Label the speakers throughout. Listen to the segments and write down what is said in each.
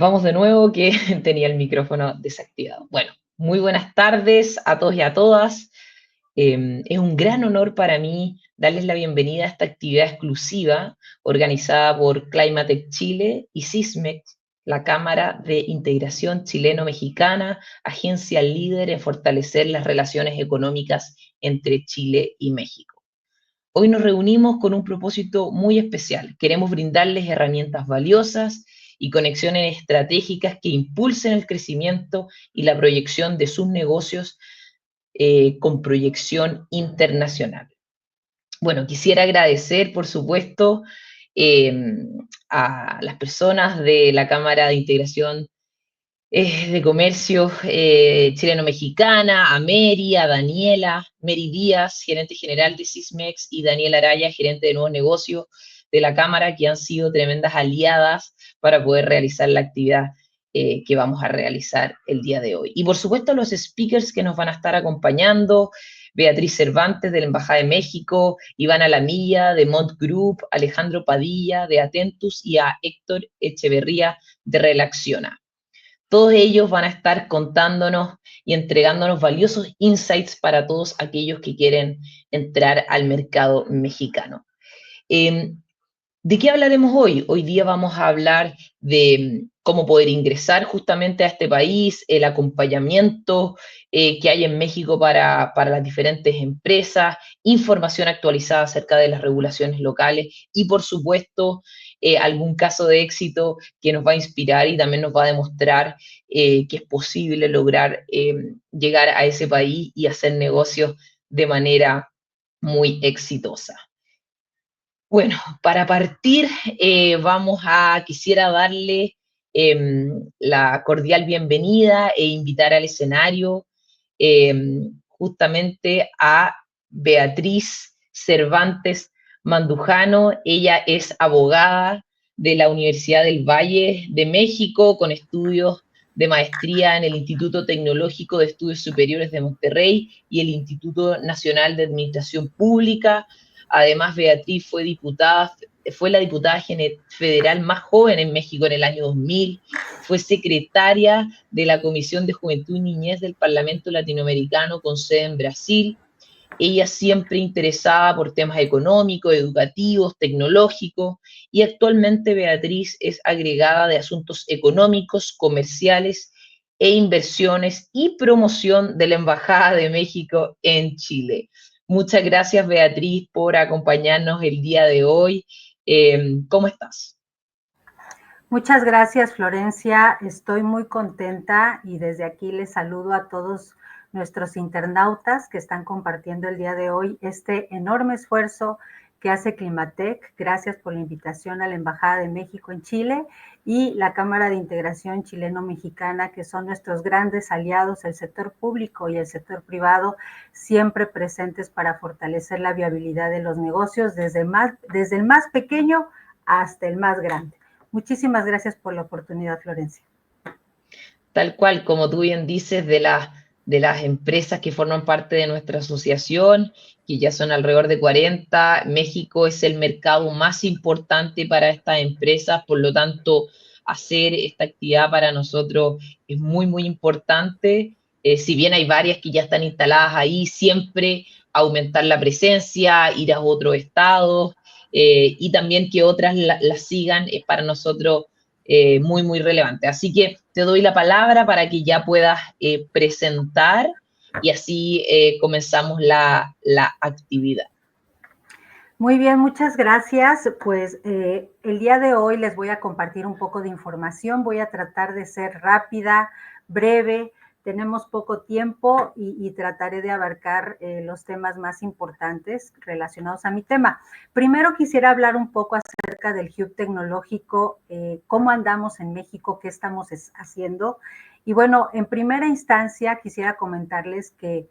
Speaker 1: Vamos de nuevo que tenía el micrófono desactivado. Bueno, muy buenas tardes a todos y a todas. Es un gran honor para mí darles la bienvenida a esta actividad exclusiva organizada por Climatech Chile y Sismex, la Cámara de Integración Chileno-Mexicana, agencia líder en fortalecer las relaciones económicas entre Chile y México. Hoy nos reunimos con un propósito muy especial. Queremos brindarles herramientas valiosas y conexiones estratégicas que impulsen el crecimiento y la proyección de sus negocios con proyección internacional. Bueno, quisiera agradecer, por supuesto, eh, a las personas de la Cámara de Integración de Comercio Chileno-Mexicana, a Mary, a Daniela, Mary Díaz, gerente general de Sismex, y Daniela Araya, gerente de nuevos negocios de la Cámara, que han sido tremendas aliadas para poder realizar la actividad que vamos a realizar el día de hoy. Y por supuesto los speakers que nos van a estar acompañando: Beatriz Cervantes de la Embajada de México, Ivana Lamilla de Mont Group, Alejandro Padilla de Atentus y a Héctor Echeverría de Relaxiona. Todos ellos van a estar contándonos y entregándonos valiosos insights para todos aquellos que quieren entrar al mercado mexicano. Eh, ¿De qué hablaremos hoy? Hoy día vamos a hablar de cómo poder ingresar justamente a este país, el acompañamiento que hay en México para las diferentes empresas, información actualizada acerca de las regulaciones locales y, por supuesto, algún caso de éxito que nos va a inspirar y también nos va a demostrar que es posible lograr llegar a ese país y hacer negocios de manera muy exitosa. Bueno, para partir, quisiera darle la cordial bienvenida e invitar al escenario justamente a Beatriz Cervantes Mandujano. Ella es abogada de la Universidad del Valle de México, con estudios de maestría en el Instituto Tecnológico de Estudios Superiores de Monterrey y el Instituto Nacional de Administración Pública. Además, Beatriz fue la diputada federal más joven en México en el año 2000, fue secretaria de la Comisión de Juventud y Niñez del Parlamento Latinoamericano con sede en Brasil. Ella siempre interesada por temas económicos, educativos, tecnológicos, y actualmente Beatriz es agregada de asuntos económicos, comerciales e inversiones y promoción de la Embajada de México en Chile. Muchas gracias, Beatriz, por acompañarnos el día de hoy. ¿Cómo estás?
Speaker 2: Muchas gracias, Florencia. Estoy muy contenta y desde aquí les saludo a todos nuestros internautas que están compartiendo el día de hoy este enorme esfuerzo que hace Climatech. Gracias por la invitación a la Embajada de México en Chile y la Cámara de Integración Chileno-Mexicana, que son nuestros grandes aliados, el sector público y el sector privado, siempre presentes para fortalecer la viabilidad de los negocios desde el más pequeño hasta el más grande. Muchísimas gracias por la oportunidad, Florencia.
Speaker 1: Tal cual, como tú bien dices, de las empresas que forman parte de nuestra asociación, que ya son alrededor de 40, México es el mercado más importante para estas empresas, por lo tanto, hacer esta actividad para nosotros es muy, muy importante. Si bien hay varias que ya están instaladas ahí, siempre aumentar la presencia, ir a otros estados, y también que otras la sigan es para nosotros muy, muy relevante. Así que te doy la palabra para que ya puedas presentar y así comenzamos la actividad.
Speaker 2: Muy bien, muchas gracias. Pues el día de hoy les voy a compartir un poco de información. Voy a tratar de ser rápida, breve. Tenemos poco tiempo y trataré de abarcar los temas más importantes relacionados a mi tema. Primero quisiera hablar un poco acerca del hub tecnológico, cómo andamos en México, qué estamos haciendo. Y bueno, en primera instancia quisiera comentarles que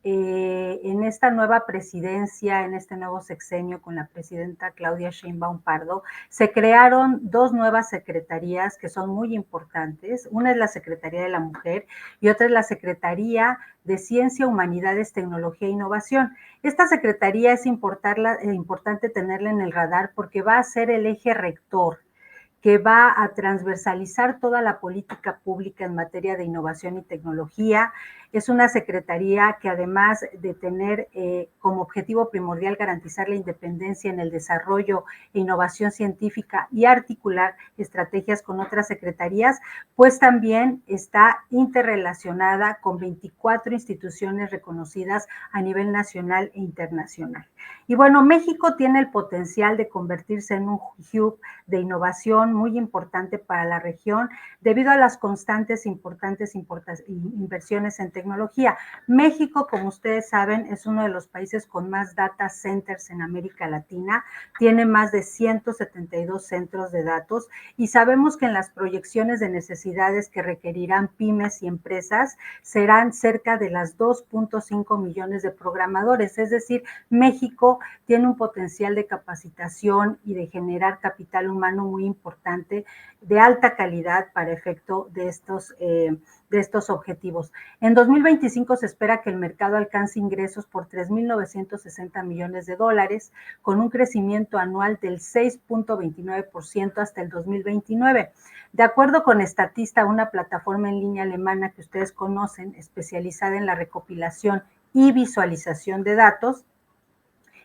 Speaker 2: en esta nueva presidencia, en este nuevo sexenio con la presidenta Claudia Sheinbaum Pardo, se crearon dos nuevas secretarías que son muy importantes. Una es la Secretaría de la Mujer y otra es la Secretaría de Ciencia, Humanidades, Tecnología e Innovación. Esta secretaría es importante tenerla en el radar porque va a ser el eje rector que va a transversalizar toda la política pública en materia de innovación y tecnología. Es una secretaría que, además de tener como objetivo primordial garantizar la independencia en el desarrollo e innovación científica y articular estrategias con otras secretarías, pues también está interrelacionada con 24 instituciones reconocidas a nivel nacional e internacional. Y bueno, México tiene el potencial de convertirse en un hub de innovación muy importante para la región debido a las constantes importantes inversiones en tecnología. México, como ustedes saben, es uno de los países con más data centers en América Latina, tiene más de 172 centros de datos y sabemos que en las proyecciones de necesidades que requerirán pymes y empresas serán cerca de las 2.5 millones de programadores, es decir, México tiene un potencial de capacitación y de generar capital humano muy importante, de alta calidad para efecto de estos objetivos. En 2025 se espera que el mercado alcance ingresos por 3.960 millones de dólares, con un crecimiento anual del 6.29% hasta el 2029. De acuerdo con Statista, una plataforma en línea alemana que ustedes conocen, especializada en la recopilación y visualización de datos,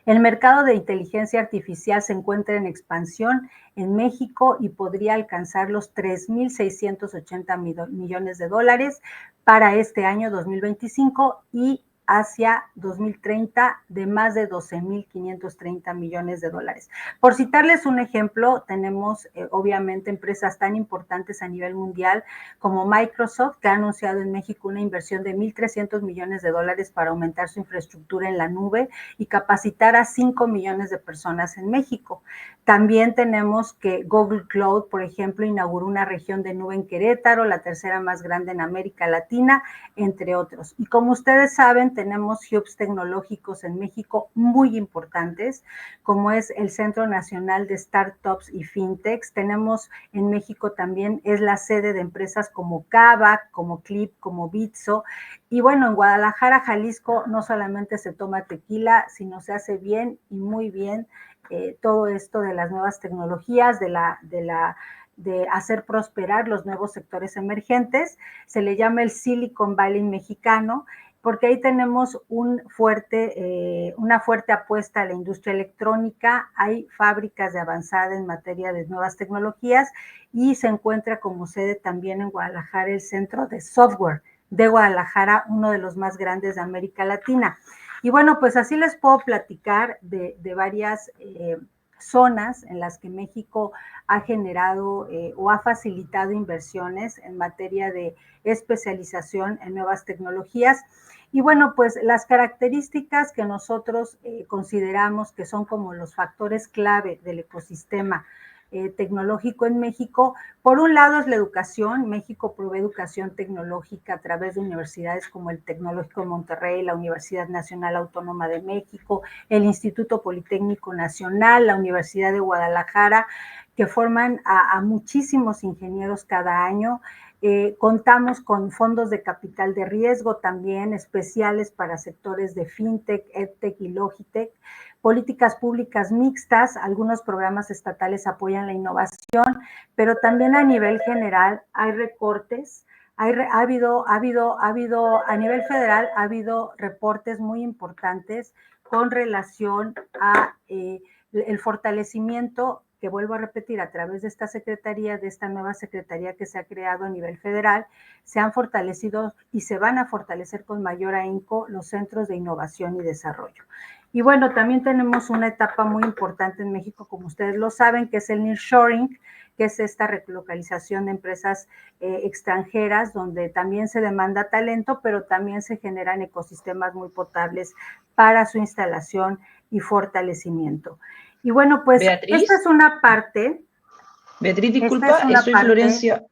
Speaker 2: el mercado de inteligencia artificial se encuentra en expansión en México y podría alcanzar los 3.680 millones de dólares para este año 2025 y hacia 2030 de más de 12.530 millones de dólares. Por citarles un ejemplo, tenemos obviamente empresas tan importantes a nivel mundial como Microsoft, que ha anunciado en México una inversión de 1.300 millones de dólares para aumentar su infraestructura en la nube y capacitar a 5 millones de personas en México. También tenemos que Google Cloud, por ejemplo, inauguró una región de nube en Querétaro, la tercera más grande en América Latina, entre otros. Y como ustedes saben, tenemos hubs tecnológicos en México muy importantes, como es el Centro Nacional de Startups y Fintechs. Tenemos en México también, es la sede de empresas como Kavak, como Clip, como Bitso. Y bueno, en Guadalajara, Jalisco, no solamente se toma tequila, sino se hace bien y muy bien todo esto de las nuevas tecnologías, de hacer prosperar los nuevos sectores emergentes. Se le llama el Silicon Valley mexicano, porque ahí tenemos una fuerte apuesta a la industria electrónica, hay fábricas de avanzada en materia de nuevas tecnologías y se encuentra como sede también en Guadalajara el Centro de Software de Guadalajara, uno de los más grandes de América Latina. Y bueno, pues así les puedo platicar de varias zonas en las que México ha generado o ha facilitado inversiones en materia de especialización en nuevas tecnologías. Y bueno, pues las características que nosotros consideramos que son como los factores clave del ecosistema tecnológico en México. Por un lado es la educación. México provee educación tecnológica a través de universidades como el Tecnológico de Monterrey, la Universidad Nacional Autónoma de México, el Instituto Politécnico Nacional, la Universidad de Guadalajara, que forman a muchísimos ingenieros cada año. Contamos con fondos de capital de riesgo también especiales para sectores de FinTech, EdTech y Logitech, políticas públicas mixtas, algunos programas estatales apoyan la innovación, pero también a nivel general hay recortes, a nivel federal ha habido reportes muy importantes con relación a el fortalecimiento que vuelvo a repetir, a través de esta secretaría, de esta nueva secretaría que se ha creado a nivel federal, se han fortalecido y se van a fortalecer con mayor ahínco los centros de innovación y desarrollo. Y bueno, también tenemos una etapa muy importante en México, como ustedes lo saben, que es el nearshoring, que es esta relocalización de empresas extranjeras, donde también se demanda talento, pero también se generan ecosistemas muy potables para su instalación y fortalecimiento. Y bueno, pues esta es una parte.
Speaker 1: Beatriz, disculpa, soy Florencia.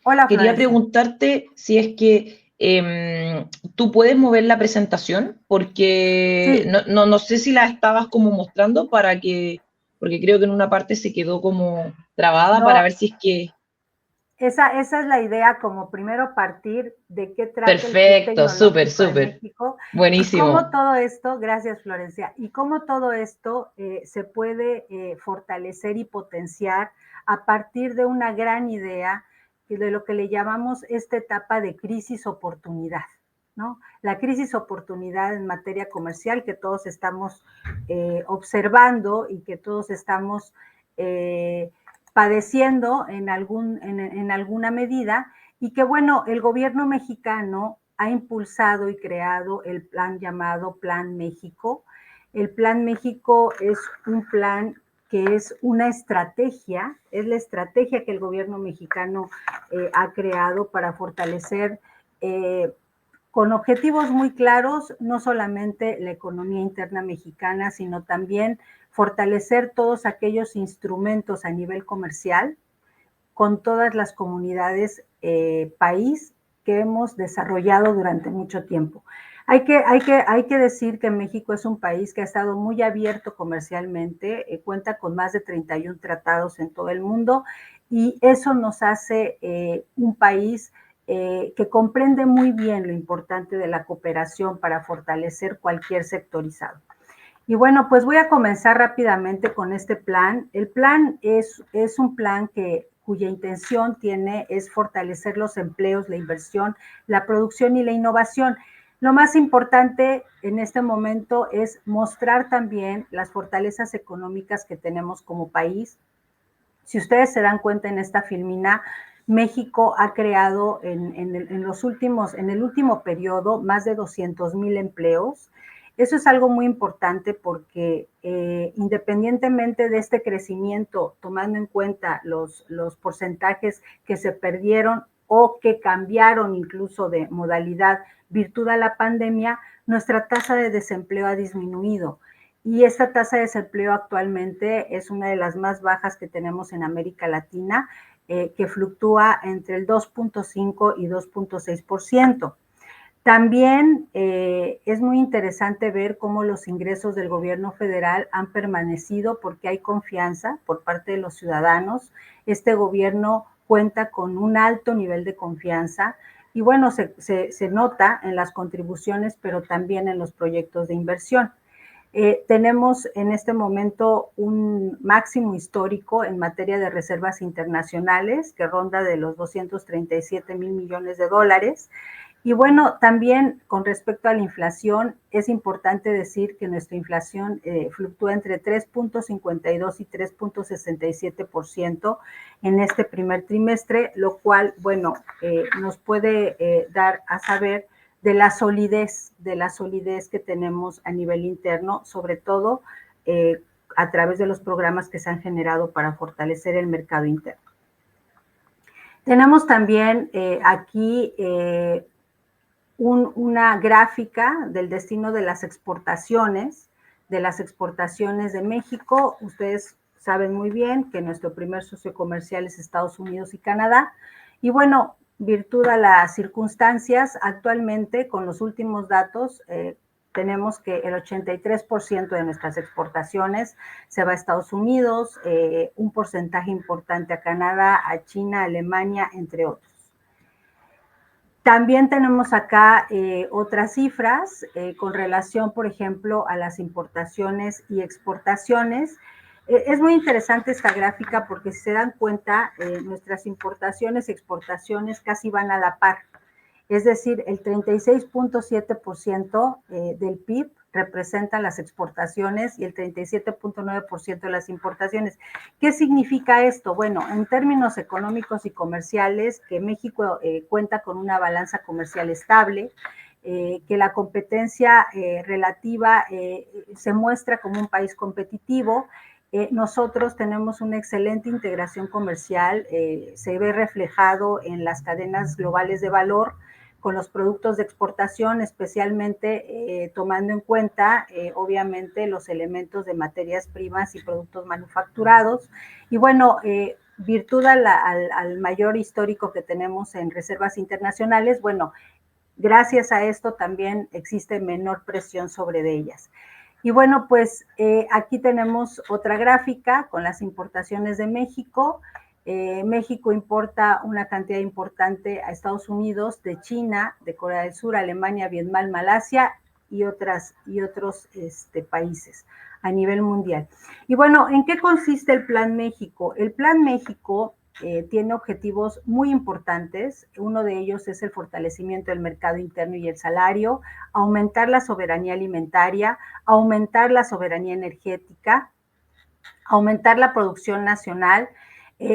Speaker 2: Hola,
Speaker 1: Quería
Speaker 2: Florencia.
Speaker 1: preguntarte si es que tú puedes mover la presentación, porque
Speaker 2: Sí.
Speaker 1: no sé si la estabas como mostrando porque creo que en una parte se quedó como trabada para ver si es que...
Speaker 2: Esa es la idea, como primero partir de qué trata el Hub
Speaker 1: Perfecto, súper,
Speaker 2: Tecnológico de
Speaker 1: súper.
Speaker 2: México y cómo
Speaker 1: Buenísimo.
Speaker 2: todo esto, gracias Florencia, y cómo todo esto se puede fortalecer y potenciar a partir de una gran idea de lo que le llamamos esta etapa de crisis oportunidad, ¿no? La crisis oportunidad en materia comercial que todos estamos observando y que todos estamos padeciendo en alguna medida, y que bueno, el gobierno mexicano ha impulsado y creado el plan llamado Plan México. El Plan México es un plan que es una estrategia, es la estrategia que el gobierno mexicano ha creado para fortalecer con objetivos muy claros, no solamente la economía interna mexicana, sino también fortalecer todos aquellos instrumentos a nivel comercial con todas las comunidades país que hemos desarrollado durante mucho tiempo. Hay que decir que México es un país que ha estado muy abierto comercialmente, cuenta con más de 31 tratados en todo el mundo y eso nos hace un país que comprende muy bien lo importante de la cooperación para fortalecer cualquier sectorizado. Y bueno, pues voy a comenzar rápidamente con este plan. El plan es un plan cuya intención es fortalecer los empleos, la inversión, la producción y la innovación. Lo más importante en este momento es mostrar también las fortalezas económicas que tenemos como país. Si ustedes se dan cuenta en esta filmina, México ha creado en el último periodo más de 200,000 empleos. Eso es algo muy importante porque independientemente de este crecimiento, tomando en cuenta los porcentajes que se perdieron o que cambiaron incluso de modalidad virtud a la pandemia, nuestra tasa de desempleo ha disminuido. Y esta tasa de desempleo actualmente es una de las más bajas que tenemos en América Latina, que fluctúa entre el 2.5 y 2.6%. También es muy interesante ver cómo los ingresos del gobierno federal han permanecido porque hay confianza por parte de los ciudadanos. Este gobierno cuenta con un alto nivel de confianza y bueno, se nota en las contribuciones, pero también en los proyectos de inversión. Tenemos en este momento un máximo histórico en materia de reservas internacionales que ronda de los 237,000 millones de dólares. Y bueno, también con respecto a la inflación, es importante decir que nuestra inflación fluctúa entre 3.52 y 3.67% en este primer trimestre, lo cual, bueno, nos puede dar a saber de la solidez que tenemos a nivel interno, sobre todo a través de los programas que se han generado para fortalecer el mercado interno. Tenemos también aquí una gráfica del destino de las exportaciones de México. Ustedes saben muy bien que nuestro primer socio comercial es Estados Unidos y Canadá. Y bueno, virtud a las circunstancias, actualmente con los últimos datos, tenemos que el 83% de nuestras exportaciones se va a Estados Unidos, un porcentaje importante a Canadá, a China, a Alemania, entre otros. También tenemos acá otras cifras con relación, por ejemplo, a las importaciones y exportaciones. Es muy interesante esta gráfica porque si se dan cuenta, nuestras importaciones y exportaciones casi van a la par. Es decir, el 36.7% del PIB representan las exportaciones y el 37.9% de las importaciones. ¿Qué significa esto? Bueno, en términos económicos y comerciales, que México cuenta con una balanza comercial estable, que la competencia relativa se muestra como un país competitivo. Nosotros tenemos una excelente integración comercial, se ve reflejado en las cadenas globales de valor, con los productos de exportación, especialmente tomando en cuenta, obviamente, los elementos de materias primas y productos manufacturados. Y bueno, virtud al mayor histórico que tenemos en reservas internacionales, bueno, gracias a esto también existe menor presión sobre ellas. Y bueno, pues aquí tenemos otra gráfica con las importaciones de México. México importa una cantidad importante a Estados Unidos, de China, de Corea del Sur, Alemania, Vietnam, Malasia y otros países a nivel mundial. Y bueno, ¿en qué consiste el Plan México? El Plan México tiene objetivos muy importantes. Uno de ellos es el fortalecimiento del mercado interno y el salario, aumentar la soberanía alimentaria, aumentar la soberanía energética, aumentar la producción nacional.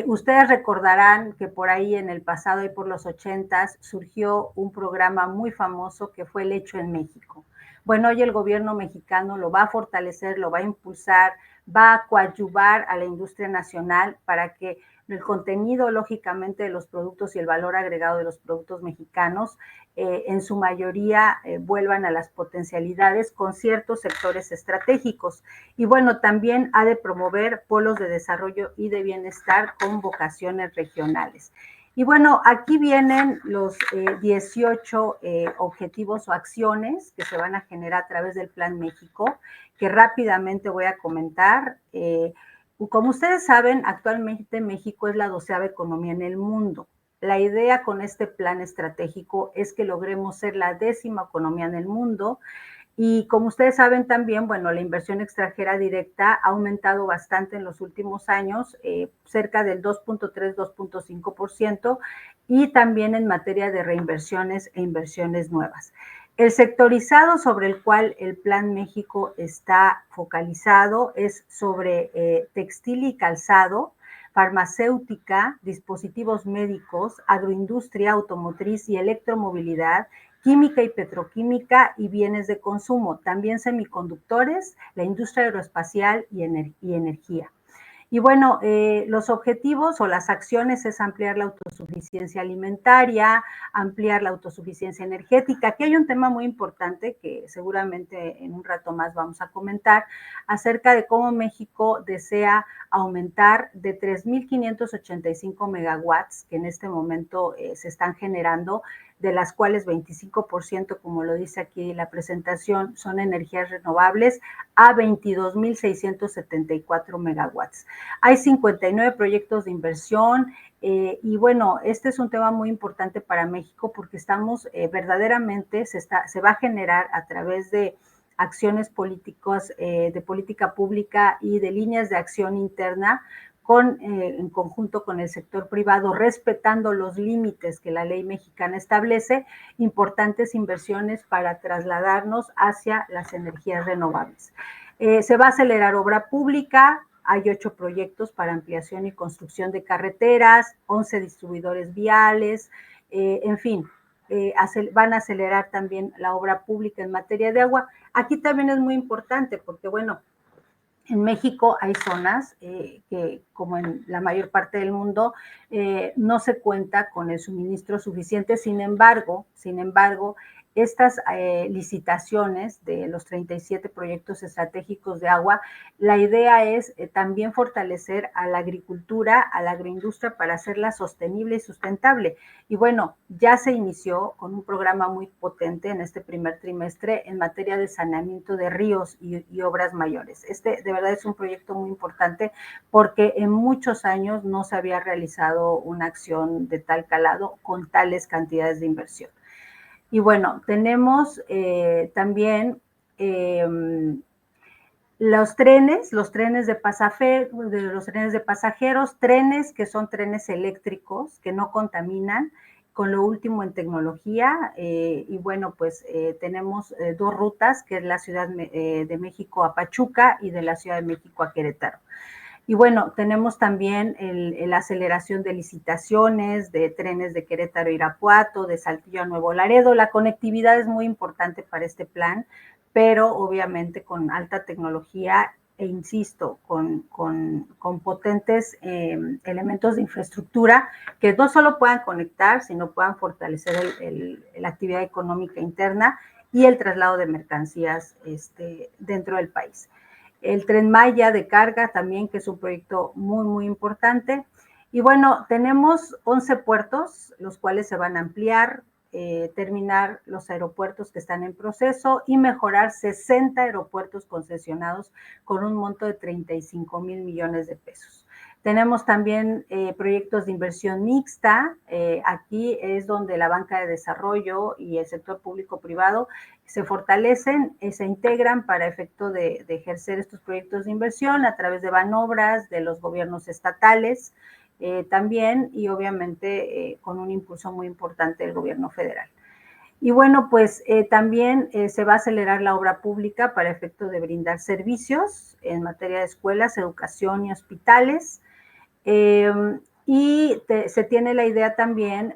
Speaker 2: Ustedes recordarán que por ahí en el pasado y por los 80s surgió un programa muy famoso que fue el Hecho en México. Bueno, hoy el gobierno mexicano lo va a fortalecer, lo va a impulsar, va a coadyuvar a la industria nacional para que el contenido, lógicamente, de los productos y el valor agregado de los productos mexicanos, en su mayoría vuelvan a las potencialidades con ciertos sectores estratégicos. Y bueno, también ha de promover polos de desarrollo y de bienestar con vocaciones regionales. Y bueno, aquí vienen los 18 objetivos o acciones que se van a generar a través del Plan México, que rápidamente voy a comentar. Como ustedes saben, actualmente México es la 12ª economía en el mundo. La idea con este plan estratégico es que logremos ser la 10ª economía en el mundo. Y como ustedes saben también, bueno, la inversión extranjera directa ha aumentado bastante en los últimos años, cerca del 2.3-2.5%, y también en materia de reinversiones e inversiones nuevas. El sectorizado sobre el cual el Plan México está focalizado es sobre textil y calzado, farmacéutica, dispositivos médicos, agroindustria, automotriz y electromovilidad, química y petroquímica y bienes de consumo, también semiconductores, la industria aeroespacial y energía. Y bueno, los objetivos o las acciones es ampliar la autosuficiencia alimentaria, ampliar la autosuficiencia energética. Aquí hay un tema muy importante que seguramente en un rato más vamos a comentar, acerca de cómo México desea aumentar de 3.585 megawatts que en este momento se están generando, de las cuales 25%, como lo dice aquí la presentación, son energías renovables, a 22.674 megawatts. Hay 59 proyectos de inversión y bueno, este es un tema muy importante para México porque estamos verdaderamente, se va a generar a través de acciones políticas, de política pública y de líneas de acción interna, en conjunto con el sector privado, respetando los límites que la ley mexicana establece, importantes inversiones para trasladarnos hacia las energías renovables. Se va a acelerar obra pública, hay 8 proyectos para ampliación y construcción de carreteras, 11 distribuidores viales, en fin, van a acelerar también la obra pública en materia de agua. Aquí también es muy importante porque, bueno, en México hay zonas que, como en la mayor parte del mundo, no se cuenta con el suministro suficiente. Sin embargo, estas licitaciones de los 37 proyectos estratégicos de agua, la idea es también fortalecer a la agricultura, a la agroindustria para hacerla sostenible y sustentable. Y bueno, ya se inició con un programa muy potente en este primer trimestre en materia de saneamiento de ríos y obras mayores. Este de verdad es un proyecto muy importante porque en muchos años no se había realizado una acción de tal calado con tales cantidades de inversión. Y bueno, tenemos también los trenes de pasajeros, trenes que son trenes eléctricos, que no contaminan, con lo último en tecnología. Y bueno, pues tenemos 2 rutas, que es la Ciudad de México a Pachuca y de la Ciudad de México a Querétaro. Y bueno, tenemos también la aceleración de licitaciones, de trenes de Querétaro a Irapuato, de Saltillo a Nuevo Laredo. La conectividad es muy importante para este plan, pero obviamente con alta tecnología e insisto, con potentes elementos de infraestructura que no solo puedan conectar, sino puedan fortalecer la actividad económica interna y el traslado de mercancías dentro del país. El Tren Maya de carga también, que es un proyecto muy, muy importante. Y bueno, tenemos 11 puertos, los cuales se van a ampliar, terminar los aeropuertos que están en proceso y mejorar 60 aeropuertos concesionados con un monto de 35,000 millones de pesos. Tenemos también proyectos de inversión mixta. Aquí es donde la banca de desarrollo y el sector público-privado se fortalecen, se integran para efecto de ejercer estos proyectos de inversión a través de Banobras, de los gobiernos estatales también, y obviamente con un impulso muy importante del gobierno federal. Y bueno, pues también se va a acelerar la obra pública para efecto de brindar servicios en materia de escuelas, educación y hospitales. Se tiene la idea también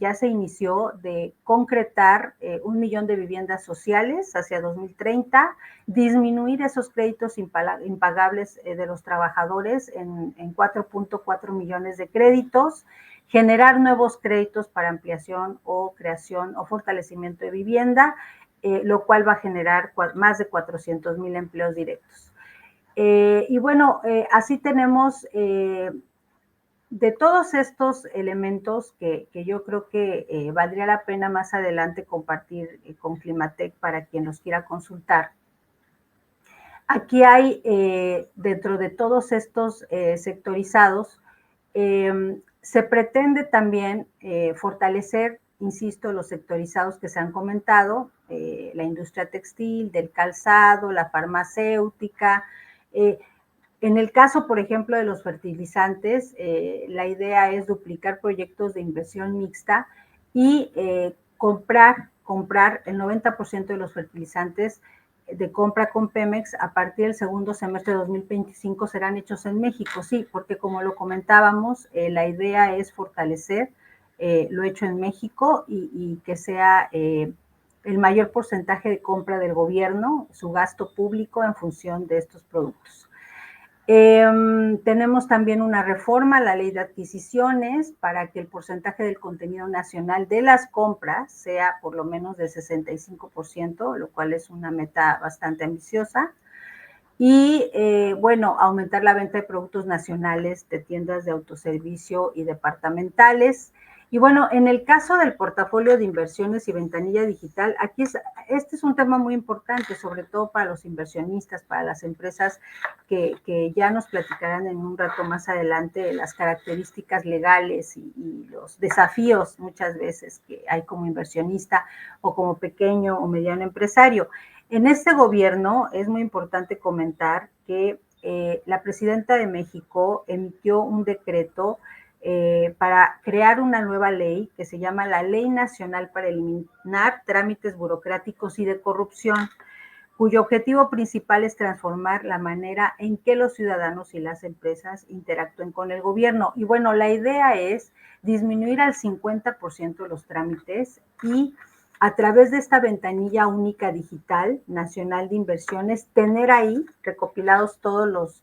Speaker 2: ya se inició de concretar 1 millón de viviendas sociales hacia 2030, disminuir esos créditos impagables de los trabajadores en 4.4 millones de créditos, generar nuevos créditos para ampliación o creación o fortalecimiento de vivienda, lo cual va a generar más de 400,000 empleos directos. Y bueno, así tenemos de todos estos elementos que yo creo que valdría la pena más adelante compartir con Climatec para quien los quiera consultar. Aquí hay, dentro de todos estos sectorizados, se pretende también fortalecer, insisto, los sectorizados que se han comentado, la industria textil, del calzado, la farmacéutica. En el caso, por ejemplo, de los fertilizantes, la idea es duplicar proyectos de inversión mixta y comprar el 90% de los fertilizantes de compra con Pemex a partir del segundo semestre de 2025 serán hechos en México. Sí, porque como lo comentábamos, la idea es fortalecer lo hecho en México y que sea el mayor porcentaje de compra del gobierno, su gasto público en función de estos productos. Tenemos también una reforma a la ley de adquisiciones para que el porcentaje del contenido nacional de las compras sea por lo menos del 65%, lo cual es una meta bastante ambiciosa. Y bueno, aumentar la venta de productos nacionales de tiendas de autoservicio y departamentales. Y bueno, en el caso del portafolio de inversiones y ventanilla digital, este es un tema muy importante, sobre todo para los inversionistas, para las empresas que ya nos platicarán en un rato más adelante las características legales y los desafíos muchas veces que hay como inversionista o como pequeño o mediano empresario. En este gobierno es muy importante comentar que la presidenta de México emitió un decreto para crear una nueva ley que se llama la Ley Nacional para Eliminar Trámites Burocráticos y de Corrupción, cuyo objetivo principal es transformar la manera en que los ciudadanos y las empresas interactúen con el gobierno. Y bueno, la idea es disminuir al 50% los trámites y a través de esta ventanilla única digital nacional de inversiones, tener ahí recopilados todos los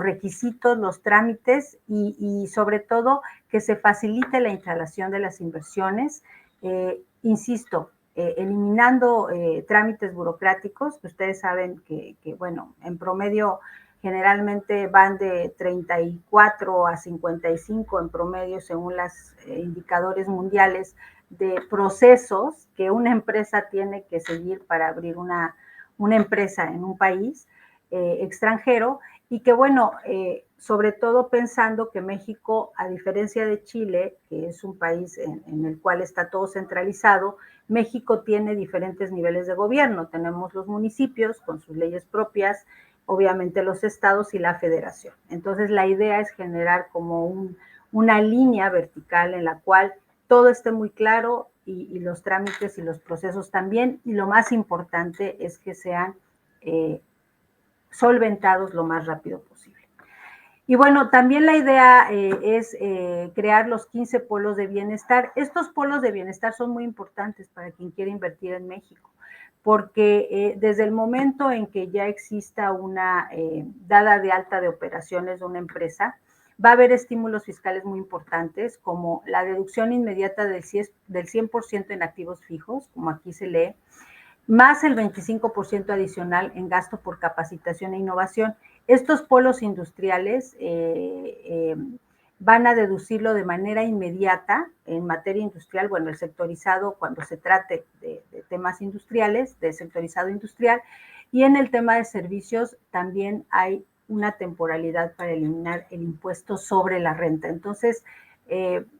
Speaker 2: requisitos, los trámites y sobre todo que se facilite la instalación de las inversiones. Insisto, eliminando trámites burocráticos, que ustedes saben que, bueno, en promedio generalmente van de 34 a 55 en promedio según los indicadores mundiales de procesos que una empresa tiene que seguir para abrir una empresa en un país extranjero y que bueno, sobre todo pensando que México, a diferencia de Chile, que es un país en el cual está todo centralizado, México tiene diferentes niveles de gobierno. Tenemos los municipios con sus leyes propias, obviamente los estados y la federación. Entonces la idea es generar como una línea vertical en la cual todo esté muy claro y los trámites y los procesos también, y lo más importante es que sean solventados lo más rápido posible. Y bueno, también la idea es crear los 15 polos de bienestar. Estos polos de bienestar son muy importantes para quien quiere invertir en México, porque desde el momento en que ya exista una dada de alta de operaciones de una empresa, va a haber estímulos fiscales muy importantes, como la deducción inmediata del 100% en activos fijos, como aquí se lee, más el 25% adicional en gasto por capacitación e innovación. Estos polos industriales van a deducirlo de manera inmediata en materia industrial, bueno, el sectorizado cuando se trate de temas industriales, de sectorizado industrial, y en el tema de servicios también hay una temporalidad para eliminar el impuesto sobre la renta. Entonces,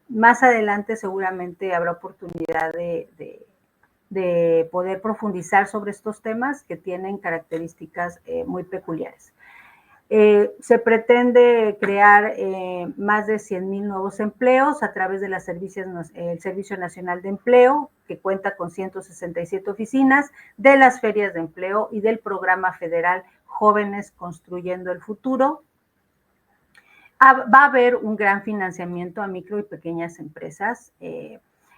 Speaker 2: más adelante seguramente habrá oportunidad de poder profundizar sobre estos temas que tienen características muy peculiares. Se pretende crear más de 100,000 nuevos empleos a través de el Servicio Nacional de Empleo, que cuenta con 167 oficinas, de las ferias de empleo y del programa federal Jóvenes Construyendo el Futuro. Va a haber un gran financiamiento a micro y pequeñas empresas.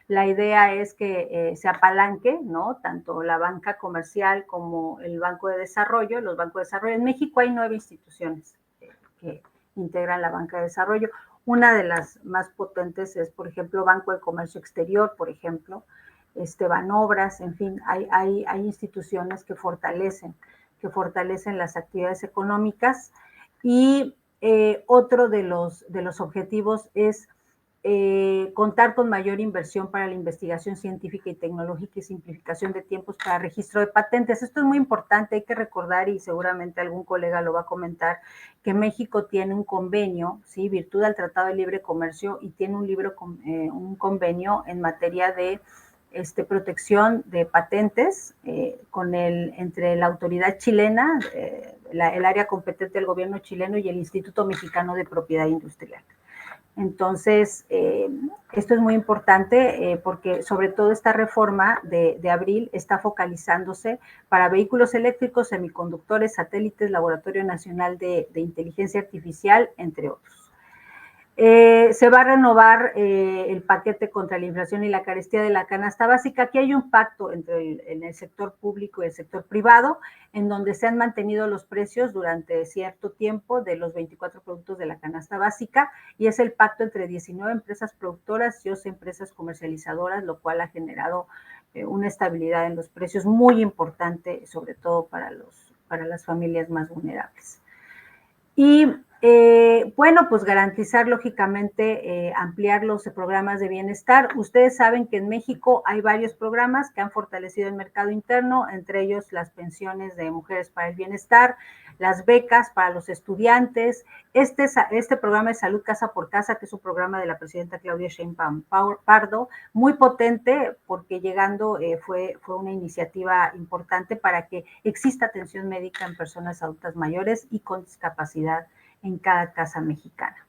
Speaker 2: La idea es que se apalanque, ¿no? Tanto la banca comercial como el Banco de Desarrollo, los bancos de desarrollo. En México hay 9 instituciones que integran la banca de desarrollo. Una de las más potentes es, por ejemplo, Banco de Comercio Exterior, por ejemplo, Banobras, en fin, hay instituciones que fortalecen las actividades económicas y otro de los objetivos es contar con mayor inversión para la investigación científica y tecnológica y simplificación de tiempos para registro de patentes. Esto es muy importante, hay que recordar, y seguramente algún colega lo va a comentar, que México tiene un convenio, ¿sí? Virtud al Tratado de Libre Comercio, y tiene un convenio en materia de protección de patentes entre la autoridad chilena, el área competente del gobierno chileno y el Instituto Mexicano de Propiedad Industrial. Entonces, esto es muy importante porque sobre todo esta reforma de abril está focalizándose para vehículos eléctricos, semiconductores, satélites, Laboratorio Nacional de Inteligencia Artificial, entre otros. Se va a renovar el paquete contra la inflación y la carestía de la canasta básica. Aquí hay un pacto en el sector público y el sector privado, en donde se han mantenido los precios durante cierto tiempo de los 24 productos de la canasta básica, y es el pacto entre 19 empresas productoras y 11 empresas comercializadoras, lo cual ha generado una estabilidad en los precios muy importante, sobre todo para las familias más vulnerables. Y bueno, pues garantizar lógicamente ampliar los programas de bienestar. Ustedes saben que en México hay varios programas que han fortalecido el mercado interno, entre ellos las pensiones de mujeres para el bienestar, las becas para los estudiantes, este programa de salud casa por casa, que es un programa de la presidenta Claudia Sheinbaum Pardo, muy potente porque llegando fue una iniciativa importante para que exista atención médica en personas adultas mayores y con discapacidad en cada casa mexicana.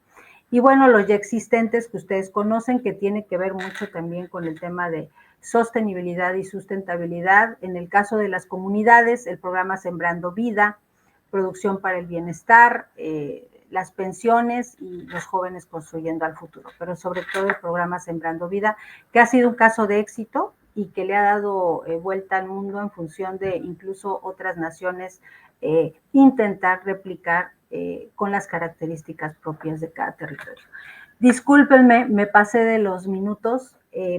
Speaker 2: Y bueno, los ya existentes que ustedes conocen, que tiene que ver mucho también con el tema de sostenibilidad y sustentabilidad. En el caso de las comunidades, el programa Sembrando Vida, Producción para el Bienestar, las pensiones y los jóvenes construyendo al futuro, pero sobre todo el programa Sembrando Vida, que ha sido un caso de éxito y que le ha dado vuelta al mundo en función de incluso otras naciones intentar replicar con las características propias de cada territorio. Discúlpenme, me pasé de los minutos,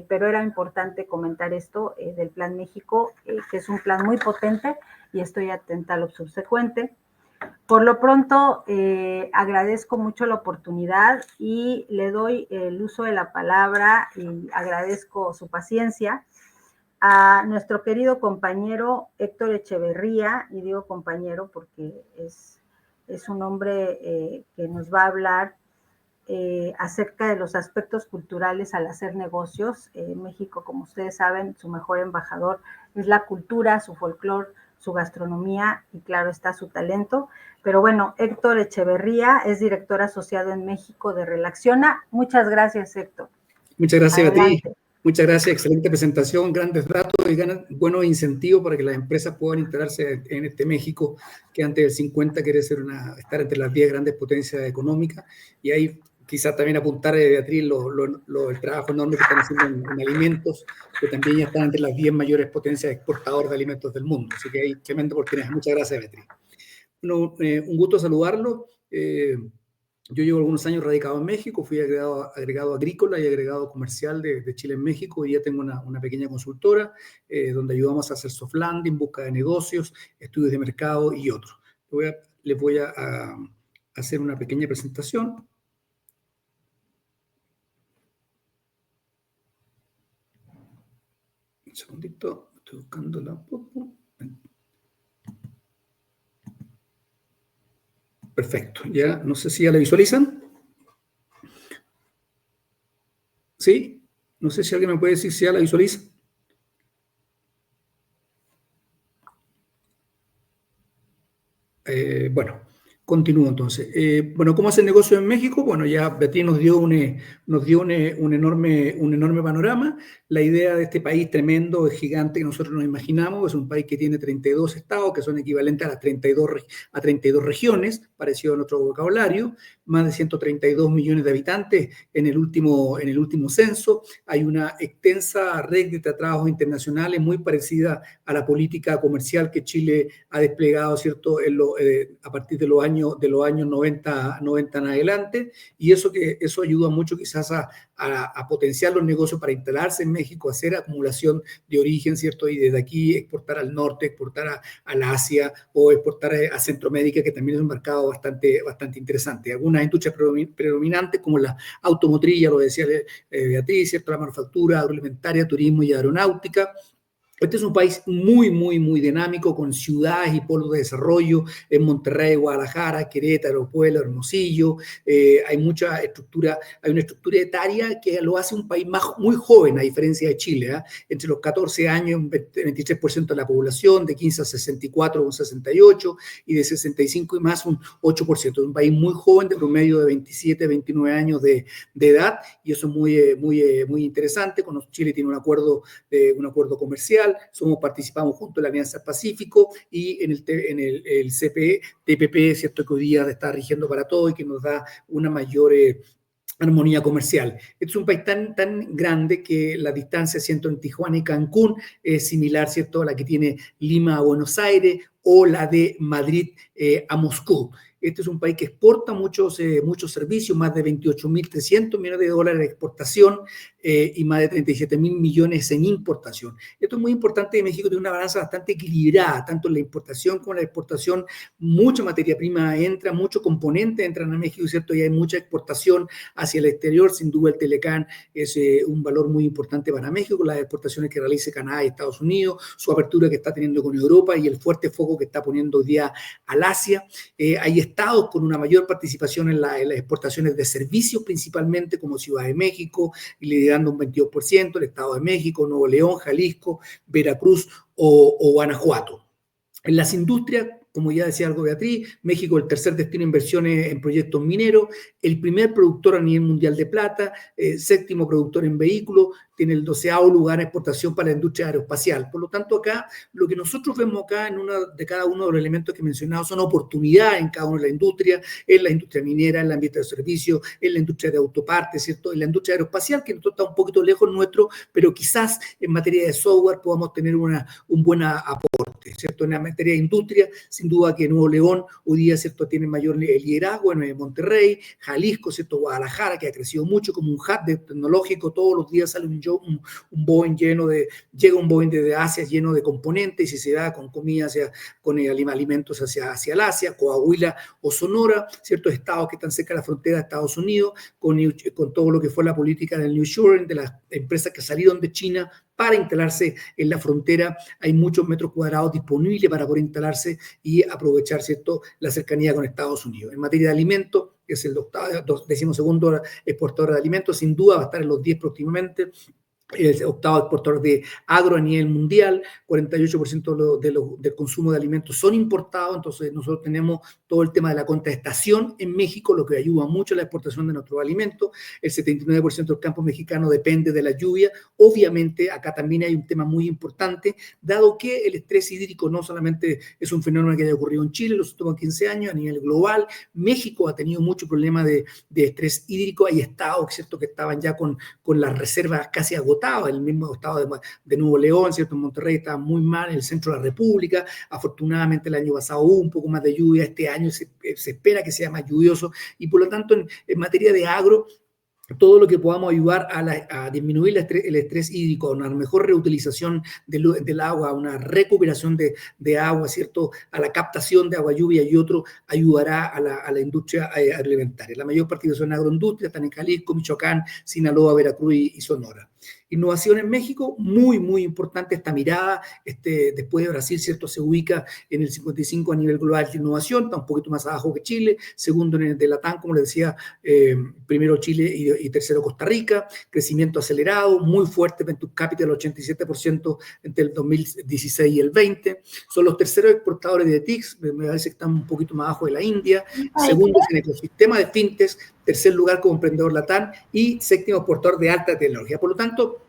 Speaker 2: pero era importante comentar esto del Plan México, que es un plan muy potente y estoy atenta a lo subsecuente. Por lo pronto, agradezco mucho la oportunidad y le doy el uso de la palabra y agradezco su paciencia a nuestro querido compañero Héctor Echeverría, y digo compañero porque es un hombre que nos va a hablar acerca de los aspectos culturales al hacer negocios. México, como ustedes saben, su mejor embajador es la cultura, su folclore, su gastronomía y claro está su talento. Pero bueno, Héctor Echeverría es director asociado en México de Relaciona. Muchas gracias, Héctor.
Speaker 3: Muchas gracias,
Speaker 2: Adelante.
Speaker 3: Beatriz. Muchas gracias, excelente presentación, grandes datos y buenos incentivos para que las empresas puedan integrarse en este México que antes del 50 quiere estar entre las 10 grandes potencias económicas, y ahí quizás también apuntar, Beatriz, el trabajo enorme que están haciendo en alimentos, que también ya están entre las 10 mayores potencias exportadoras de alimentos del mundo, así que hay tremenda oportunidad. Muchas gracias, Beatriz. Bueno, un gusto saludarlo. Yo llevo algunos años radicado en México, fui agregado agrícola y agregado comercial de Chile en México, y ya tengo una pequeña consultora donde ayudamos a hacer soft landing, busca de negocios, estudios de mercado y otros. Les voy a hacer una pequeña presentación. Un segundito, estoy buscando la... Perfecto. Ya, no sé si ya la visualizan. ¿Sí? No sé si alguien me puede decir si ya la visualiza. Bueno, continúo entonces. Bueno, ¿cómo hace el negocio en México? Bueno, ya Beatriz nos dio un enorme panorama. La idea de este país tremendo, gigante, que nosotros nos imaginamos, es un país que tiene 32 estados, que son equivalentes a las 32 regiones, parecido a nuestro vocabulario, más de 132 millones de habitantes en el último censo. Hay una extensa red de tratados internacionales muy parecida a la política comercial que Chile ha desplegado, ¿cierto?, a partir de los años 90 en adelante, y eso ayuda mucho quizás a potenciar los negocios para instalarse en México, hacer acumulación de origen, ¿cierto? Y desde aquí exportar al norte, exportar al Asia o exportar a Centroamérica, que también es un mercado bastante interesante. Algunas industrias predominantes como la automotriz, ya lo decía Beatriz, ¿cierto? La manufactura, agroalimentaria, turismo y aeronáutica. Este es un país muy dinámico, con ciudades y polos de desarrollo en Monterrey, Guadalajara, Querétaro, Puebla, Hermosillo. Hay una estructura etaria que lo hace un país muy joven, a diferencia de Chile. Entre los 14 años, 23% de la población, de 15 a 64, un 68%, y de 65 y más, un 8%. Es un país muy joven, de promedio de 27, 29 años de edad, y eso es muy interesante. Con Chile tiene un acuerdo comercial. Participamos junto en la Alianza Pacífico y en el TPP, ¿cierto?, que hoy día está rigiendo para todo y que nos da una mayor armonía comercial. Este es un país tan grande que la distancia, ¿cierto?, en Tijuana y Cancún es similar, ¿cierto?, a la que tiene Lima a Buenos Aires o la de Madrid a Moscú. Este es un país que exporta muchos servicios, más de 28.300 millones de dólares de exportación y más de 37.000 millones en importación. Esto es muy importante. México tiene una balanza bastante equilibrada, tanto en la importación como en la exportación. Mucha materia prima entra, muchos componentes entran a México, ¿cierto? Y hay mucha exportación hacia el exterior. Sin duda el Telecán es un valor muy importante para México, las exportaciones que realiza Canadá y Estados Unidos, su apertura que está teniendo con Europa y el fuerte foco que está poniendo hoy día al Asia. Hay estados con una mayor participación en las exportaciones de servicios, principalmente como Ciudad de México, liderando un 22%, el Estado de México, Nuevo León, Jalisco, Veracruz o Guanajuato. En las industrias, como ya decía algo Beatriz, México el tercer destino de inversiones en proyectos mineros, el primer productor a nivel mundial de plata, séptimo productor en vehículos, tiene el 12º lugar en exportación para la industria aeroespacial. Por lo tanto, acá, lo que nosotros vemos acá en cada uno de los elementos que he mencionado son oportunidades en cada una de las industrias, en la industria minera, en la industria de servicios, en la industria de autopartes, ¿cierto?, en la industria aeroespacial, que nosotros está un poquito lejos nuestro, pero quizás en materia de software podamos tener un buen aporte, ¿cierto? En la materia de industria, sin duda que Nuevo León hoy día, ¿cierto?, tiene mayor liderazgo, en Monterrey, Jalisco, ¿cierto?, Guadalajara, que ha crecido mucho como un hub tecnológico. Todos los días sale un Boeing llega un Boeing desde Asia lleno de componentes y se da con comida, con alimentos hacia el Asia. Coahuila o Sonora, ciertos estados que están cerca de la frontera de Estados Unidos, con todo lo que fue la política del nearshoring, de las empresas que salieron de China para instalarse en la frontera. Hay muchos metros cuadrados disponibles para poder instalarse y aprovechar, ¿cierto?, la cercanía con Estados Unidos. En materia de alimentos, es el 12º exportador de alimentos, sin duda va a estar en los 10 próximamente. El 8º exportador de agro a nivel mundial, 48% del consumo de alimentos son importados. Entonces nosotros tenemos todo el tema de la contestación en México, lo que ayuda mucho a la exportación de nuestros alimentos. El 79% del campo mexicano depende de la lluvia. Obviamente acá también hay un tema muy importante, dado que el estrés hídrico no solamente es un fenómeno que haya ocurrido en Chile los últimos 15 años, a nivel global, México ha tenido mucho problema de estrés hídrico. Hay estados, ¿cierto?, que estaban ya con las reservas casi agotadas. El mismo estado de Nuevo León, ¿cierto?, en Monterrey estaba muy mal, en el centro de la República. Afortunadamente el año pasado hubo un poco más de lluvia, este año se espera que sea más lluvioso, y por lo tanto en materia de agro, todo lo que podamos ayudar a disminuir el estrés hídrico, a una mejor reutilización del agua, a una recuperación de agua, ¿cierto?, a la captación de agua lluvia y otro, ayudará a la industria agroalimentaria. La mayor participación en agroindustria están en Jalisco, Michoacán, Sinaloa, Veracruz y Sonora. Innovación en México, muy, muy importante esta mirada. Después de Brasil, ¿cierto? Se ubica en el 55 a nivel global de innovación, está un poquito más abajo que Chile, segundo en el de Latam, como les decía, primero Chile y tercero Costa Rica, crecimiento acelerado, muy fuerte, Venture Capital, 87% entre el 2016 y el 20, son los terceros exportadores de TICs, me parece que están un poquito más abajo de la India, segundo en ecosistema de fintechs, tercer lugar como emprendedor Latam y séptimo exportador de alta tecnología. Por lo tanto,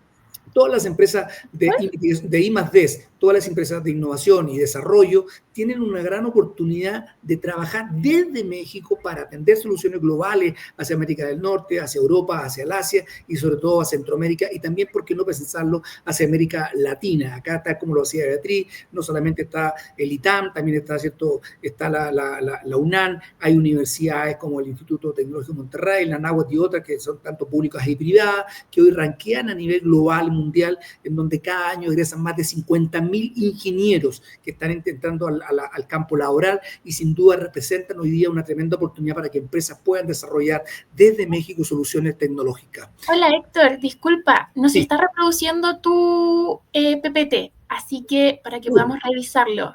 Speaker 3: todas las empresas de I+D, todas las empresas de innovación y desarrollo tienen una gran oportunidad de trabajar desde México para atender soluciones globales hacia América del Norte, hacia Europa, hacia el Asia y sobre todo a Centroamérica y también, ¿por qué no pensarlo, hacia América Latina? Acá, tal como lo decía Beatriz, no solamente está el ITAM, también está, ¿cierto? Está la UNAM, hay universidades como el Instituto Tecnológico de Monterrey, la NAHUAT y otras que son tanto públicas y privadas, que hoy ranquean a nivel global, mundial, en donde cada año egresan más de 50.000 ingenieros que están entrando al campo laboral y sin duda representan hoy día una tremenda oportunidad para que empresas puedan desarrollar desde México soluciones tecnológicas.
Speaker 4: Hola Héctor, disculpa, no se está reproduciendo tu PPT, así que para que podamos revisarlo.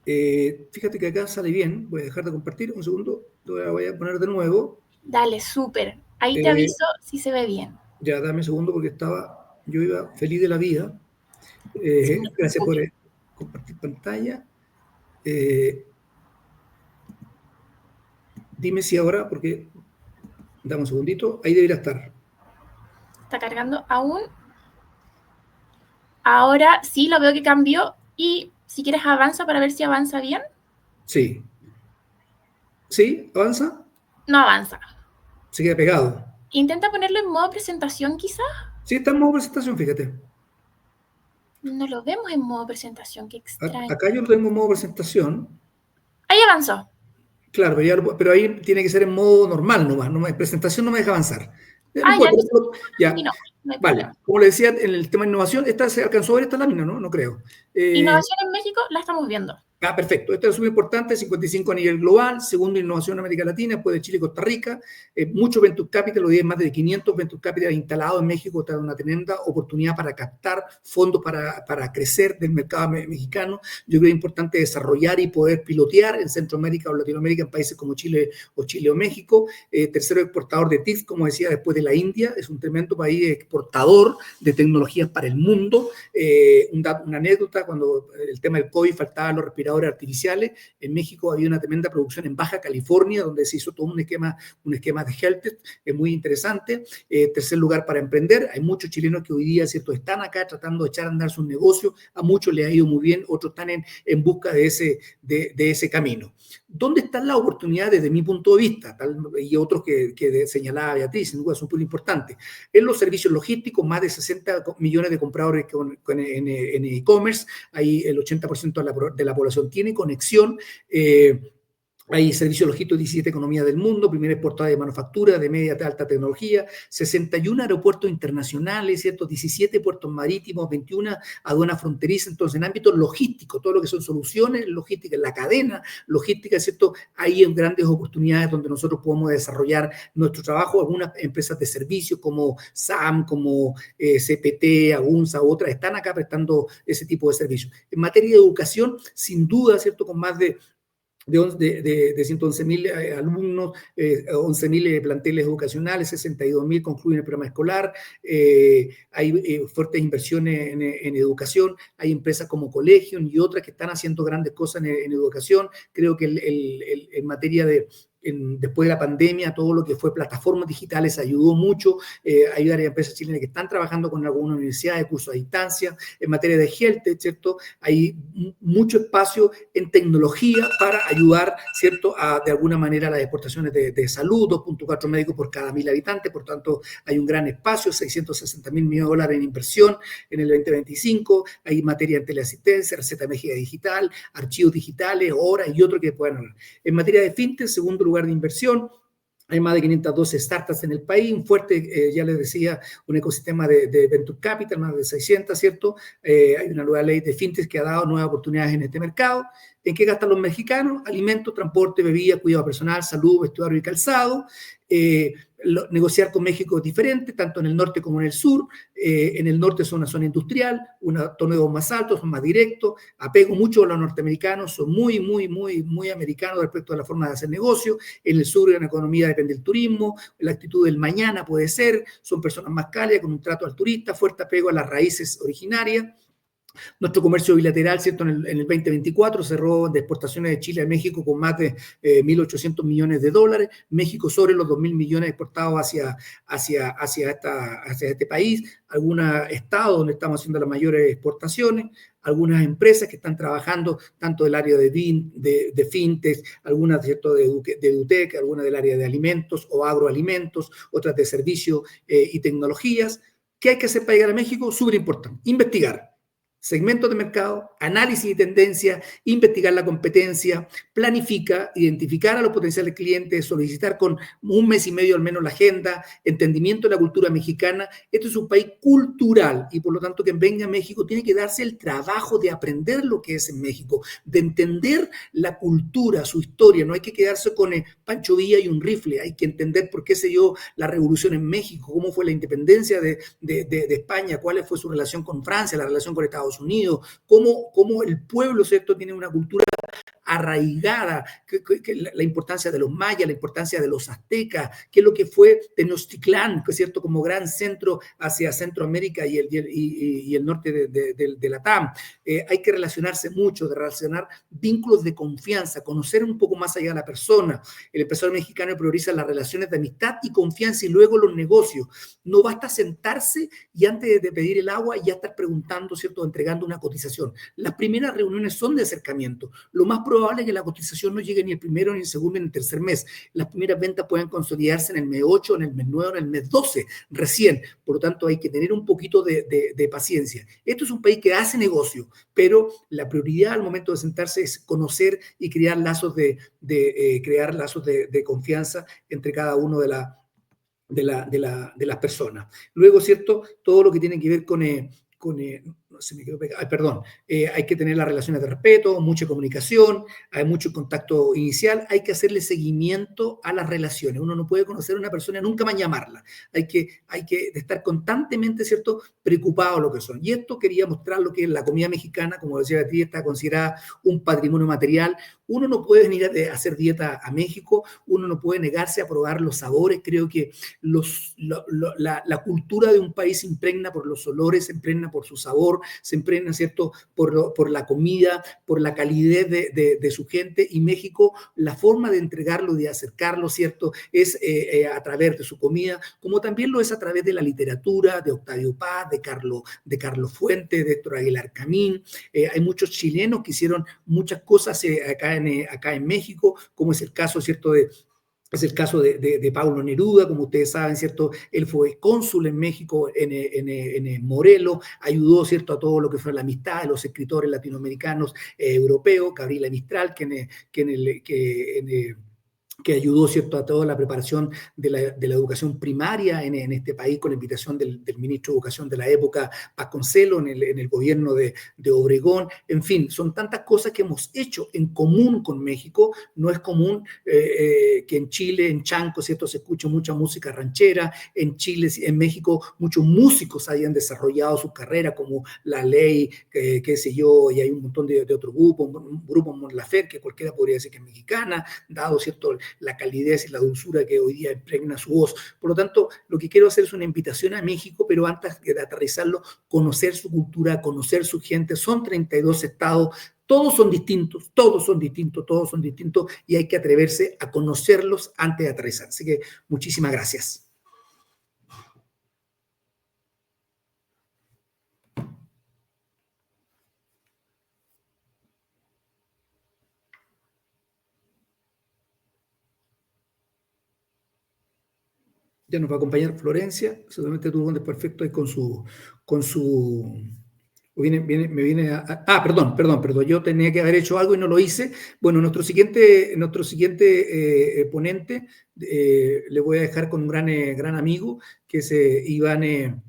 Speaker 3: Fíjate que acá sale bien, voy a dejar de compartir un segundo, lo voy a poner de nuevo.
Speaker 4: Dale, súper, ahí te aviso si se ve bien.
Speaker 3: Ya, dame un segundo porque yo iba feliz de la vida. Gracias por compartir pantalla. Dime si ahora, porque dame un segundito, ahí debería estar.
Speaker 4: Está cargando aún. Ahora sí lo veo que cambió y si quieres avanza para ver si avanza bien.
Speaker 3: Sí. ¿Sí? ¿Avanza?
Speaker 4: No avanza.
Speaker 3: Se queda pegado.
Speaker 4: Intenta ponerlo en modo presentación quizás.
Speaker 3: Sí, está en modo presentación, fíjate.
Speaker 4: No lo vemos en modo presentación, qué extraño.
Speaker 3: Acá yo lo tengo en modo presentación.
Speaker 4: Ahí avanzó.
Speaker 3: Claro, pero ahí tiene que ser en modo normal nomás. Presentación no me deja avanzar.
Speaker 4: Ya.
Speaker 3: No vale, como le decía, en el tema de innovación, ¿se alcanzó a ver esta lámina? No creo.
Speaker 4: Innovación en México la estamos viendo.
Speaker 3: Perfecto. Esto es muy importante, 55 a nivel global, segundo innovación en América Latina, después de Chile y Costa Rica, mucho Venture Capital, hoy hay más de 500 Venture Capital instalados en México, está una tremenda oportunidad para captar fondos para crecer del mercado mexicano. Yo creo que es importante desarrollar y poder pilotear en Centroamérica o Latinoamérica, en países como Chile o México. Tercero exportador de TICs, como decía, después de la India, es un tremendo país exportador de tecnologías para el mundo. Una anécdota, cuando el tema del COVID faltaban los respiradores artificiales, en México había una tremenda producción en Baja California, donde se hizo todo un esquema de HealthTech, es muy interesante. Tercer lugar para emprender, hay muchos chilenos que hoy día, ¿cierto?, están acá tratando de echar a andar sus negocios, a muchos les ha ido muy bien, otros están en busca de ese camino. ¿Dónde están las oportunidades desde mi punto de vista? Y otros que señalaba Beatriz, sin duda son muy importantes. En los servicios logísticos, más de 60 millones de compradores en e-commerce, ahí el 80% de la población tiene conexión. Hay servicios logísticos, 17 economías del mundo, primera exportadora de manufactura, de media a alta tecnología, 61 aeropuertos internacionales, ¿cierto? 17 puertos marítimos, 21 aduanas fronterizas. Entonces, en ámbitos logísticos, todo lo que son soluciones logísticas, la cadena logística, ¿cierto? Hay grandes oportunidades donde nosotros podemos desarrollar nuestro trabajo. Algunas empresas de servicios como SAM, como CPT, Agunza, otras, están acá prestando ese tipo de servicios. En materia de educación, sin duda, ¿cierto? Con más de 111.000 alumnos, 11.000 planteles educacionales, 62.000 concluyen el programa escolar, hay fuertes inversiones en educación, hay empresas como Collegium y otras que están haciendo grandes cosas en educación. Creo que en materia después de la pandemia, todo lo que fue plataformas digitales ayudó mucho. Hay varias empresas chilenas que están trabajando con algunas universidades, cursos a distancia. En materia de HealthTech, ¿cierto? Hay mucho espacio en tecnología para ayudar, ¿cierto?, de alguna manera a las exportaciones de salud, 2.4 médicos por cada 1.000 habitantes. Por tanto, hay un gran espacio, 660.000 millones de dólares en inversión en el 2025. Hay materia de teleasistencia, receta médica digital, archivos digitales, horas y otros que puedan hablar. En materia de fintech, segundo lugar de inversión, hay más de 512 startups en el país, un fuerte, ya les decía, un ecosistema de Venture Capital, más de 600, ¿cierto? Hay una nueva ley de fintech que ha dado nuevas oportunidades en este mercado. ¿En qué gastan los mexicanos? Alimentos, transporte, bebida, cuidado personal, salud, vestuario y calzado. negociar con México es diferente, tanto en el norte como en el sur. En el norte son una zona industrial, un tono de voz más alto, son más directos, apego mucho a los norteamericanos, son muy americanos respecto a la forma de hacer negocio. En el sur, en la economía depende del turismo, la actitud del mañana puede ser, son personas más cálidas, con un trato al turista, fuerte apego a las raíces originarias. Nuestro comercio bilateral, ¿cierto? En el 2024 cerró de exportaciones de Chile a México con más de 1.800 millones de dólares. México sobre los 2.000 millones exportados hacia este país. Algunos estados donde estamos haciendo las mayores exportaciones. Algunas empresas que están trabajando tanto del área de fintech, algunas, ¿cierto? de EdTech, algunas del área de alimentos o agroalimentos, otras de servicios y tecnologías. ¿Qué hay que hacer para llegar a México? Súper importante. Investigar. Segmentos de mercado, análisis de tendencia, investigar la competencia, planifica, identificar a los potenciales clientes, solicitar con 1 mes y medio al menos la agenda, entendimiento de la cultura mexicana. Este es un país cultural y por lo tanto quien venga a México tiene que darse el trabajo de aprender lo que es en México, de entender la cultura, su historia. No hay que quedarse con Pancho Villa y un rifle, hay que entender por qué se dio la revolución en México, cómo fue la independencia de España, cuál fue su relación con Francia, la relación con Estados Unidos, cómo el pueblo, ¿cierto?, tiene una cultura arraigada, la importancia de los mayas, la importancia de los aztecas, qué es lo que fue Tenochtitlán, que es cierto, como gran centro hacia Centroamérica y el norte de la TAM. Hay que relacionarse mucho, de relacionar vínculos de confianza, conocer un poco más allá de la persona. El empresario mexicano prioriza las relaciones de amistad y confianza y luego los negocios. No basta sentarse y antes de pedir el agua ya estar preguntando, ¿cierto?, entregando una cotización. Las primeras reuniones son de acercamiento. Lo más probable es que la cotización no llegue ni el primero, ni el segundo, ni el tercer mes. Las primeras ventas pueden consolidarse en el mes 8, en el mes 9, en el mes 12, recién. Por lo tanto, hay que tener un poquito de paciencia. Esto es un país que hace negocio, pero la prioridad al momento de sentarse es conocer y crear lazos de confianza entre cada uno de las personas. Luego, ¿cierto? Todo lo que tiene que ver no se me quedó pegado, perdón, hay que tener las relaciones de respeto, mucha comunicación, hay mucho contacto inicial, hay que hacerle seguimiento a las relaciones. Uno no puede conocer a una persona y nunca más llamarla. Hay que estar constantemente, ¿cierto?, preocupado de lo que son. Y esto quería mostrar lo que es la comida mexicana, como decía Beatriz, está considerada un patrimonio material. Uno no puede venir a hacer dieta a México, uno no puede negarse a probar los sabores. Creo que la cultura de un país se impregna por los olores, se impregna por su sabor, se impregna, ¿cierto?, por la comida, por la calidez de su gente. Y México, la forma de entregarlo, de acercarlo, ¿cierto?, es a través de su comida, como también lo es a través de la literatura, de Octavio Paz, de Carlos Fuentes, de Héctor Aguilar Camín. Hay muchos chilenos que hicieron muchas cosas acá en México, como es el caso, ¿cierto?, es el caso de Pablo Neruda, como ustedes saben, ¿cierto? Él fue cónsul en México, en Morelos, ayudó, ¿cierto?, a todo lo que fue la amistad de los escritores latinoamericanos europeos, Gabriela Mistral, que ayudó, ¿cierto?, a toda la preparación de la educación primaria en este país, con la invitación del ministro de Educación de la época, Vasconcelo, en el gobierno de Obregón. En fin, son tantas cosas que hemos hecho en común con México. No es común que en Chile, en Chanco, ¿cierto?, se escucha mucha música ranchera. En Chile, en México, muchos músicos hayan desarrollado su carrera, como La Ley, qué sé yo, y hay un montón de otros grupos, un grupo Mon Laferte, que cualquiera podría decir que es mexicana, dado, ¿cierto?, la calidez y la dulzura que hoy día impregna su voz. Por lo tanto, lo que quiero hacer es una invitación a México, pero antes de aterrizarlo, conocer su cultura, conocer su gente. Son 32 estados, todos son distintos, y hay que atreverse a conocerlos antes de aterrizar. Así que muchísimas gracias. Ya nos va a acompañar Florencia, seguramente tuvo un desperfecto ahí con su perdón, yo tenía que haber hecho algo y no lo hice. Bueno, nuestro siguiente ponente le voy a dejar con un gran amigo, que es Iván,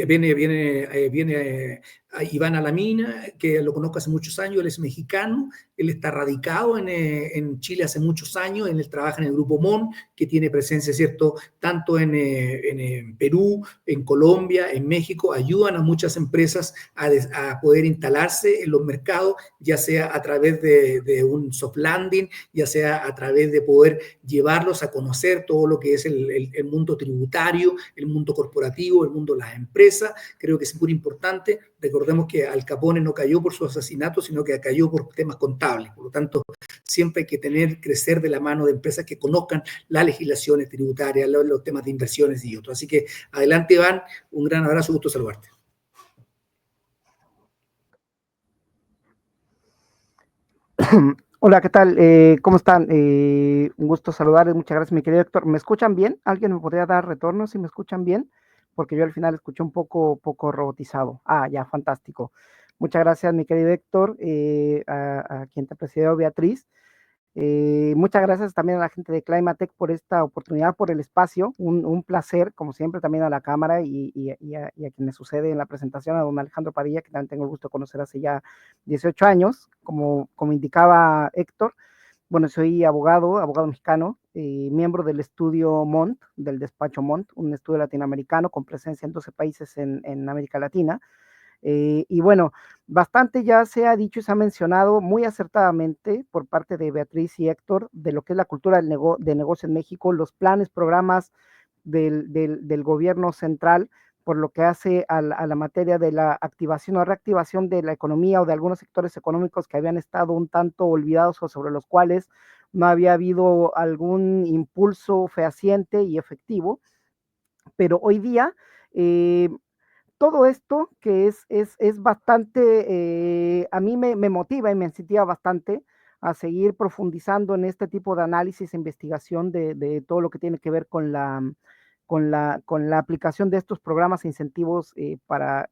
Speaker 3: viene a Iván Alamina, que lo conozco hace muchos años, él es mexicano, él está radicado en Chile hace muchos años, él trabaja en el Grupo MON, que tiene presencia, ¿cierto?, tanto en Perú, en Colombia, en México, ayudan a muchas empresas a poder instalarse en los mercados, ya sea a través de un soft landing, ya sea a través de poder llevarlos a conocer todo lo que es el mundo tributario, el mundo corporativo, el mundo de las empresas. Creo que es muy importante. Recordemos que Al Capone no cayó por su asesinato, sino que cayó por temas contables. Por lo tanto, siempre hay que crecer de la mano de empresas que conozcan las legislaciones tributarias, los temas de inversiones y otros. Así que adelante, Iván. Un gran abrazo, gusto saludarte.
Speaker 5: Hola, ¿qué tal? ¿Cómo están? Un gusto saludarles, muchas gracias, mi querido Héctor. ¿Me escuchan bien? ¿Alguien me podría dar retorno si me escuchan bien? Porque yo al final escuché un poco robotizado. Ah, ya, fantástico. Muchas gracias, mi querido Héctor, a quien te presidió, Beatriz. Muchas gracias también a la gente de Climatech por esta oportunidad, por el espacio. Un placer, como siempre, también a la cámara y a quien me sucede en la presentación, a don Alejandro Padilla, que también tengo el gusto de conocer hace ya 18 años, como indicaba Héctor. Bueno, soy abogado mexicano, miembro del estudio MONT, del despacho MONT, un estudio latinoamericano con presencia en 12 países en América Latina. Y bueno, bastante ya se ha dicho y se ha mencionado muy acertadamente por parte de Beatriz y Héctor de lo que es la cultura de negocio en México, los planes, programas del gobierno central, por lo que hace a la materia de la activación o reactivación de la economía o de algunos sectores económicos que habían estado un tanto olvidados o sobre los cuales no había habido algún impulso fehaciente y efectivo. Pero hoy día, todo esto que es bastante, a mí me motiva y me incentiva bastante a seguir profundizando en este tipo de análisis e investigación de todo lo que tiene que ver con la aplicación de estos programas e incentivos para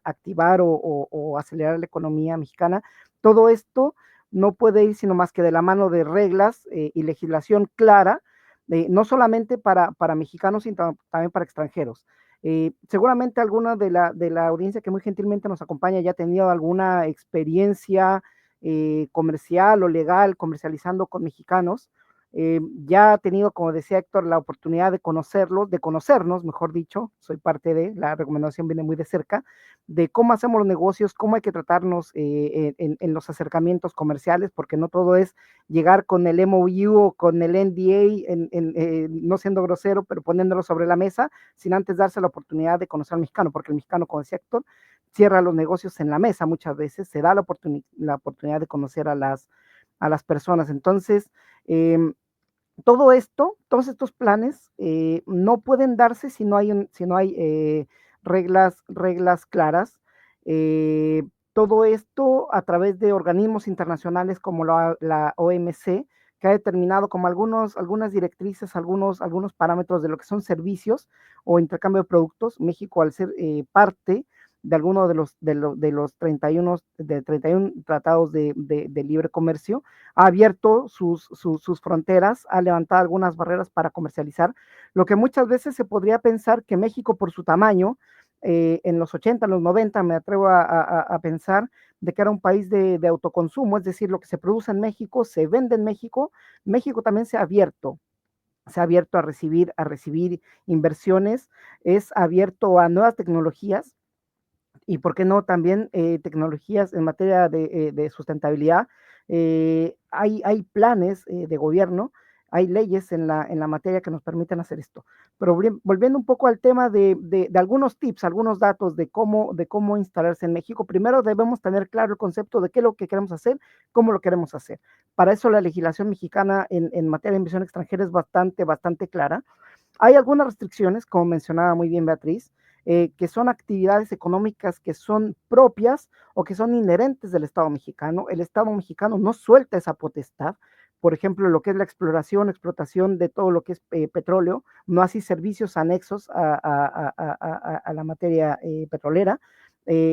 Speaker 5: activar o acelerar la economía mexicana. Todo esto no puede ir sino más que de la mano de reglas y legislación clara, no solamente para mexicanos, sino también para extranjeros. Seguramente alguna de la audiencia que muy gentilmente nos acompaña ya ha tenido alguna experiencia comercial o legal comercializando con mexicanos. Ya ha tenido, como decía Héctor, la oportunidad de conocernos, mejor dicho, soy parte la recomendación viene muy de cerca, de cómo hacemos los negocios, cómo hay que tratarnos en los acercamientos comerciales, porque no todo es llegar con el MOU o con el NDA, no siendo grosero, pero poniéndolo sobre la mesa, sin antes darse la oportunidad de conocer al mexicano, porque el mexicano, como decía Héctor, cierra los negocios en la mesa muchas veces, se da la oportunidad de conocer a las personas. Entonces, todos estos planes no pueden darse si no hay reglas claras. Todo esto a través de organismos internacionales como la OMC, que ha determinado como algunas directrices, algunos parámetros de lo que son servicios o intercambio de productos. México, al ser parte de alguno de los 31 tratados de libre comercio, ha abierto sus fronteras, ha levantado algunas barreras para comercializar, lo que muchas veces se podría pensar que México, por su tamaño, en los 80, en los 90, me atrevo a pensar de que era un país de autoconsumo, es decir, lo que se produce en México, se vende en México. México también se ha abierto a recibir inversiones, es abierto a nuevas tecnologías, y por qué no también tecnologías en materia de sustentabilidad. Hay planes de gobierno, hay leyes en la materia que nos permiten hacer esto. Pero volviendo un poco al tema de algunos tips, algunos datos de cómo instalarse en México, primero debemos tener claro el concepto de qué es lo que queremos hacer, cómo lo queremos hacer. Para eso la legislación mexicana en materia de inversión extranjera es bastante clara. Hay algunas restricciones, como mencionaba muy bien Beatriz, que son actividades económicas que son propias o que son inherentes del Estado mexicano. El Estado mexicano no suelta esa potestad. Por ejemplo, lo que es la explotación de todo lo que es petróleo, no así servicios anexos a la materia petrolera,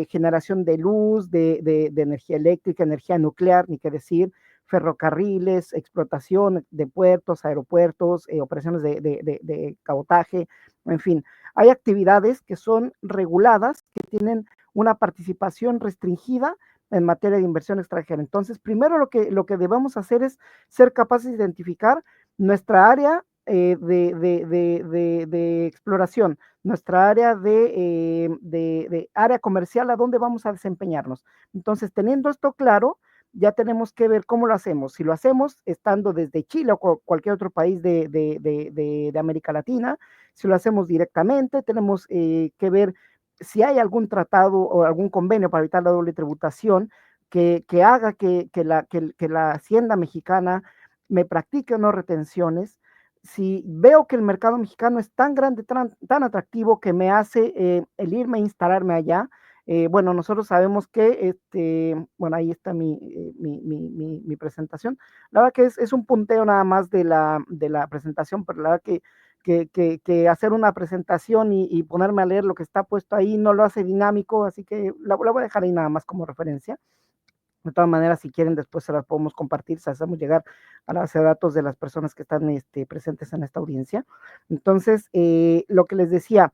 Speaker 5: generación de luz, de energía eléctrica, energía nuclear, ni qué decir, ferrocarriles, explotación de puertos, aeropuertos, operaciones de cabotaje, en fin. Hay actividades que son reguladas, que tienen una participación restringida en materia de inversión extranjera. Entonces, primero lo que debemos hacer es ser capaces de identificar nuestra área de exploración, nuestra área de área comercial, a dónde vamos a desempeñarnos. Entonces, teniendo esto claro, ya tenemos que ver cómo lo hacemos. Si lo hacemos estando desde Chile o cualquier otro país de América Latina, si lo hacemos directamente, tenemos que ver si hay algún tratado o algún convenio para evitar la doble tributación que haga que la hacienda mexicana me practique o no retenciones. Si veo que el mercado mexicano es tan grande, tan atractivo que me hace el irme a instalarme allá, bueno, nosotros sabemos que, bueno, ahí está mi presentación. La verdad que es un punteo nada más de la presentación, pero la verdad que hacer una presentación y ponerme a leer lo que está puesto ahí no lo hace dinámico, así que la voy a dejar ahí nada más como referencia. De todas maneras, si quieren, después se las podemos compartir, se hacemos llegar a la base de datos de las personas que están presentes en esta audiencia. Entonces, lo que les decía,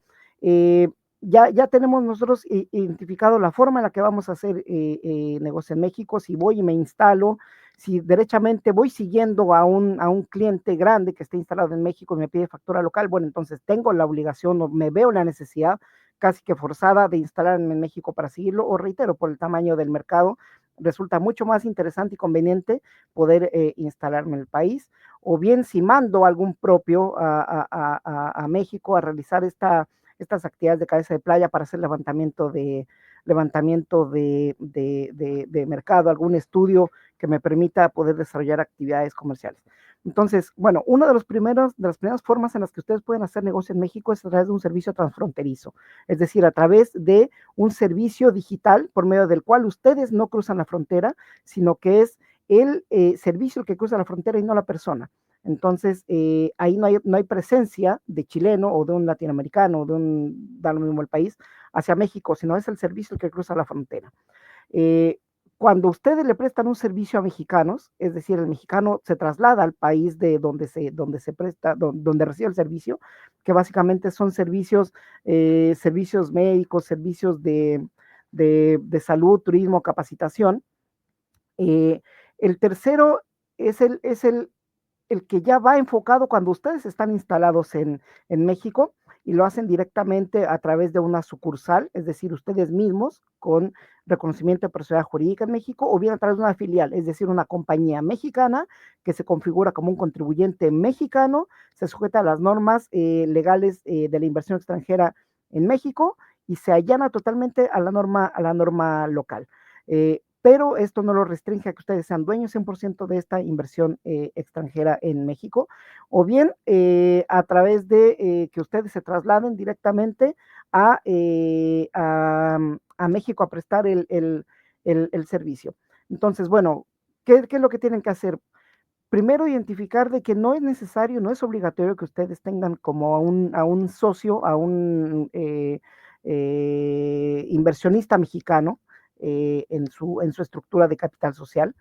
Speaker 5: ya tenemos nosotros identificado la forma en la que vamos a hacer negocio en México. Si voy y me instalo, si derechamente voy siguiendo a un cliente grande que esté instalado en México y me pide factura local, bueno, entonces tengo la obligación o me veo la necesidad casi que forzada de instalarme en México para seguirlo, o reitero, por el tamaño del mercado, resulta mucho más interesante y conveniente poder instalarme en el país, o bien si mando algún propio a México a realizar estas actividades de cabeza de playa para hacer levantamiento de mercado, algún estudio que me permita poder desarrollar actividades comerciales. Entonces, bueno, una de las primeras formas en las que ustedes pueden hacer negocio en México es a través de un servicio transfronterizo, es decir, a través de un servicio digital por medio del cual ustedes no cruzan la frontera, sino que es el servicio el que cruza la frontera y no la persona. Entonces, ahí no hay presencia de chileno o de un latinoamericano o da lo mismo el país, hacia México, sino es el servicio el que cruza la frontera. Cuando ustedes le prestan un servicio a mexicanos, es decir, el mexicano se traslada al país de donde se presta, donde recibe el servicio, que básicamente son servicios médicos, servicios de salud, turismo, capacitación. El tercero es el que ya va enfocado cuando ustedes están instalados en México y lo hacen directamente a través de una sucursal, es decir, ustedes mismos con reconocimiento de personalidad jurídica en México, o bien a través de una filial, es decir, una compañía mexicana que se configura como un contribuyente mexicano, se sujeta a las normas legales de la inversión extranjera en México y se allana totalmente a la norma local. Pero esto no lo restringe a que ustedes sean dueños 100% de esta inversión extranjera en México, o bien a través de que ustedes se trasladen directamente a México a prestar el servicio. Entonces, bueno, ¿qué es lo que tienen que hacer? Primero, identificar de que no es necesario, no es obligatorio que ustedes tengan como a un socio, a un inversionista mexicano, en su estructura de capital social.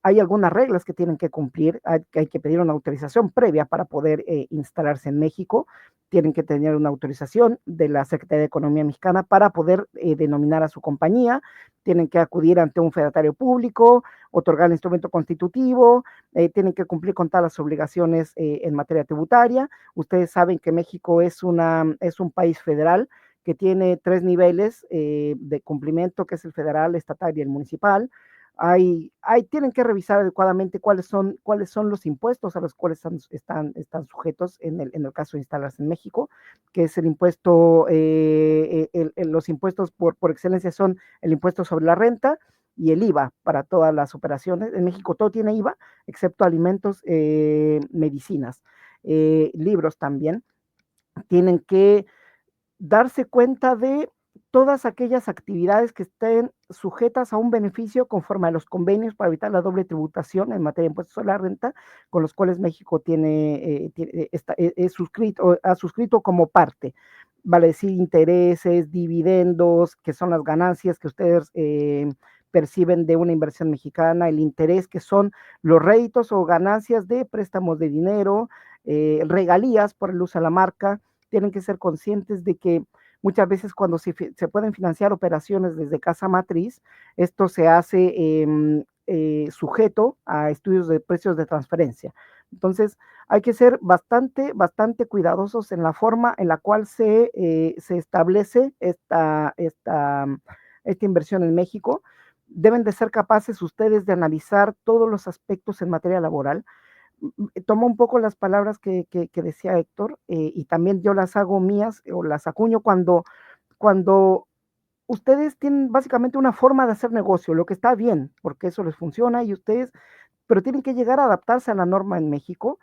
Speaker 5: Hay algunas reglas que tienen que cumplir, hay que pedir una autorización previa para poder instalarse en México, tienen que tener una autorización de la Secretaría de Economía Mexicana para poder denominar a su compañía, tienen que acudir ante un fedatario público, otorgar el instrumento constitutivo, tienen que cumplir con todas las obligaciones en materia tributaria. Ustedes saben que México es un país federal que tiene 3 niveles de cumplimiento, que es el federal, estatal y el municipal. Tienen que revisar adecuadamente cuáles son los impuestos a los cuales están sujetos en el caso de instalarse en México, que es el impuesto, los impuestos por excelencia son el impuesto sobre la renta y el IVA para todas las operaciones. En México todo tiene IVA, excepto alimentos, medicinas, libros también. Tienen que darse cuenta de todas aquellas actividades que estén sujetas a un beneficio conforme a los convenios para evitar la doble tributación en materia de impuestos sobre la renta, con los cuales México ha suscrito como parte, vale decir, intereses, dividendos, que son las ganancias que ustedes perciben de una inversión mexicana, el interés, que son los réditos o ganancias de préstamos de dinero, regalías por el uso de la marca. Tienen que ser conscientes de que muchas veces cuando se pueden financiar operaciones desde casa matriz, esto se hace sujeto a estudios de precios de transferencia. Entonces, hay que ser bastante cuidadosos en la forma en la cual se establece esta inversión en México. Deben de ser capaces ustedes de analizar todos los aspectos en materia laboral. Tomo un poco las palabras que decía Héctor, y también yo las hago mías o las acuño cuando ustedes tienen básicamente una forma de hacer negocio, lo que está bien, porque eso les funciona y ustedes, pero tienen que llegar a adaptarse a la norma en México.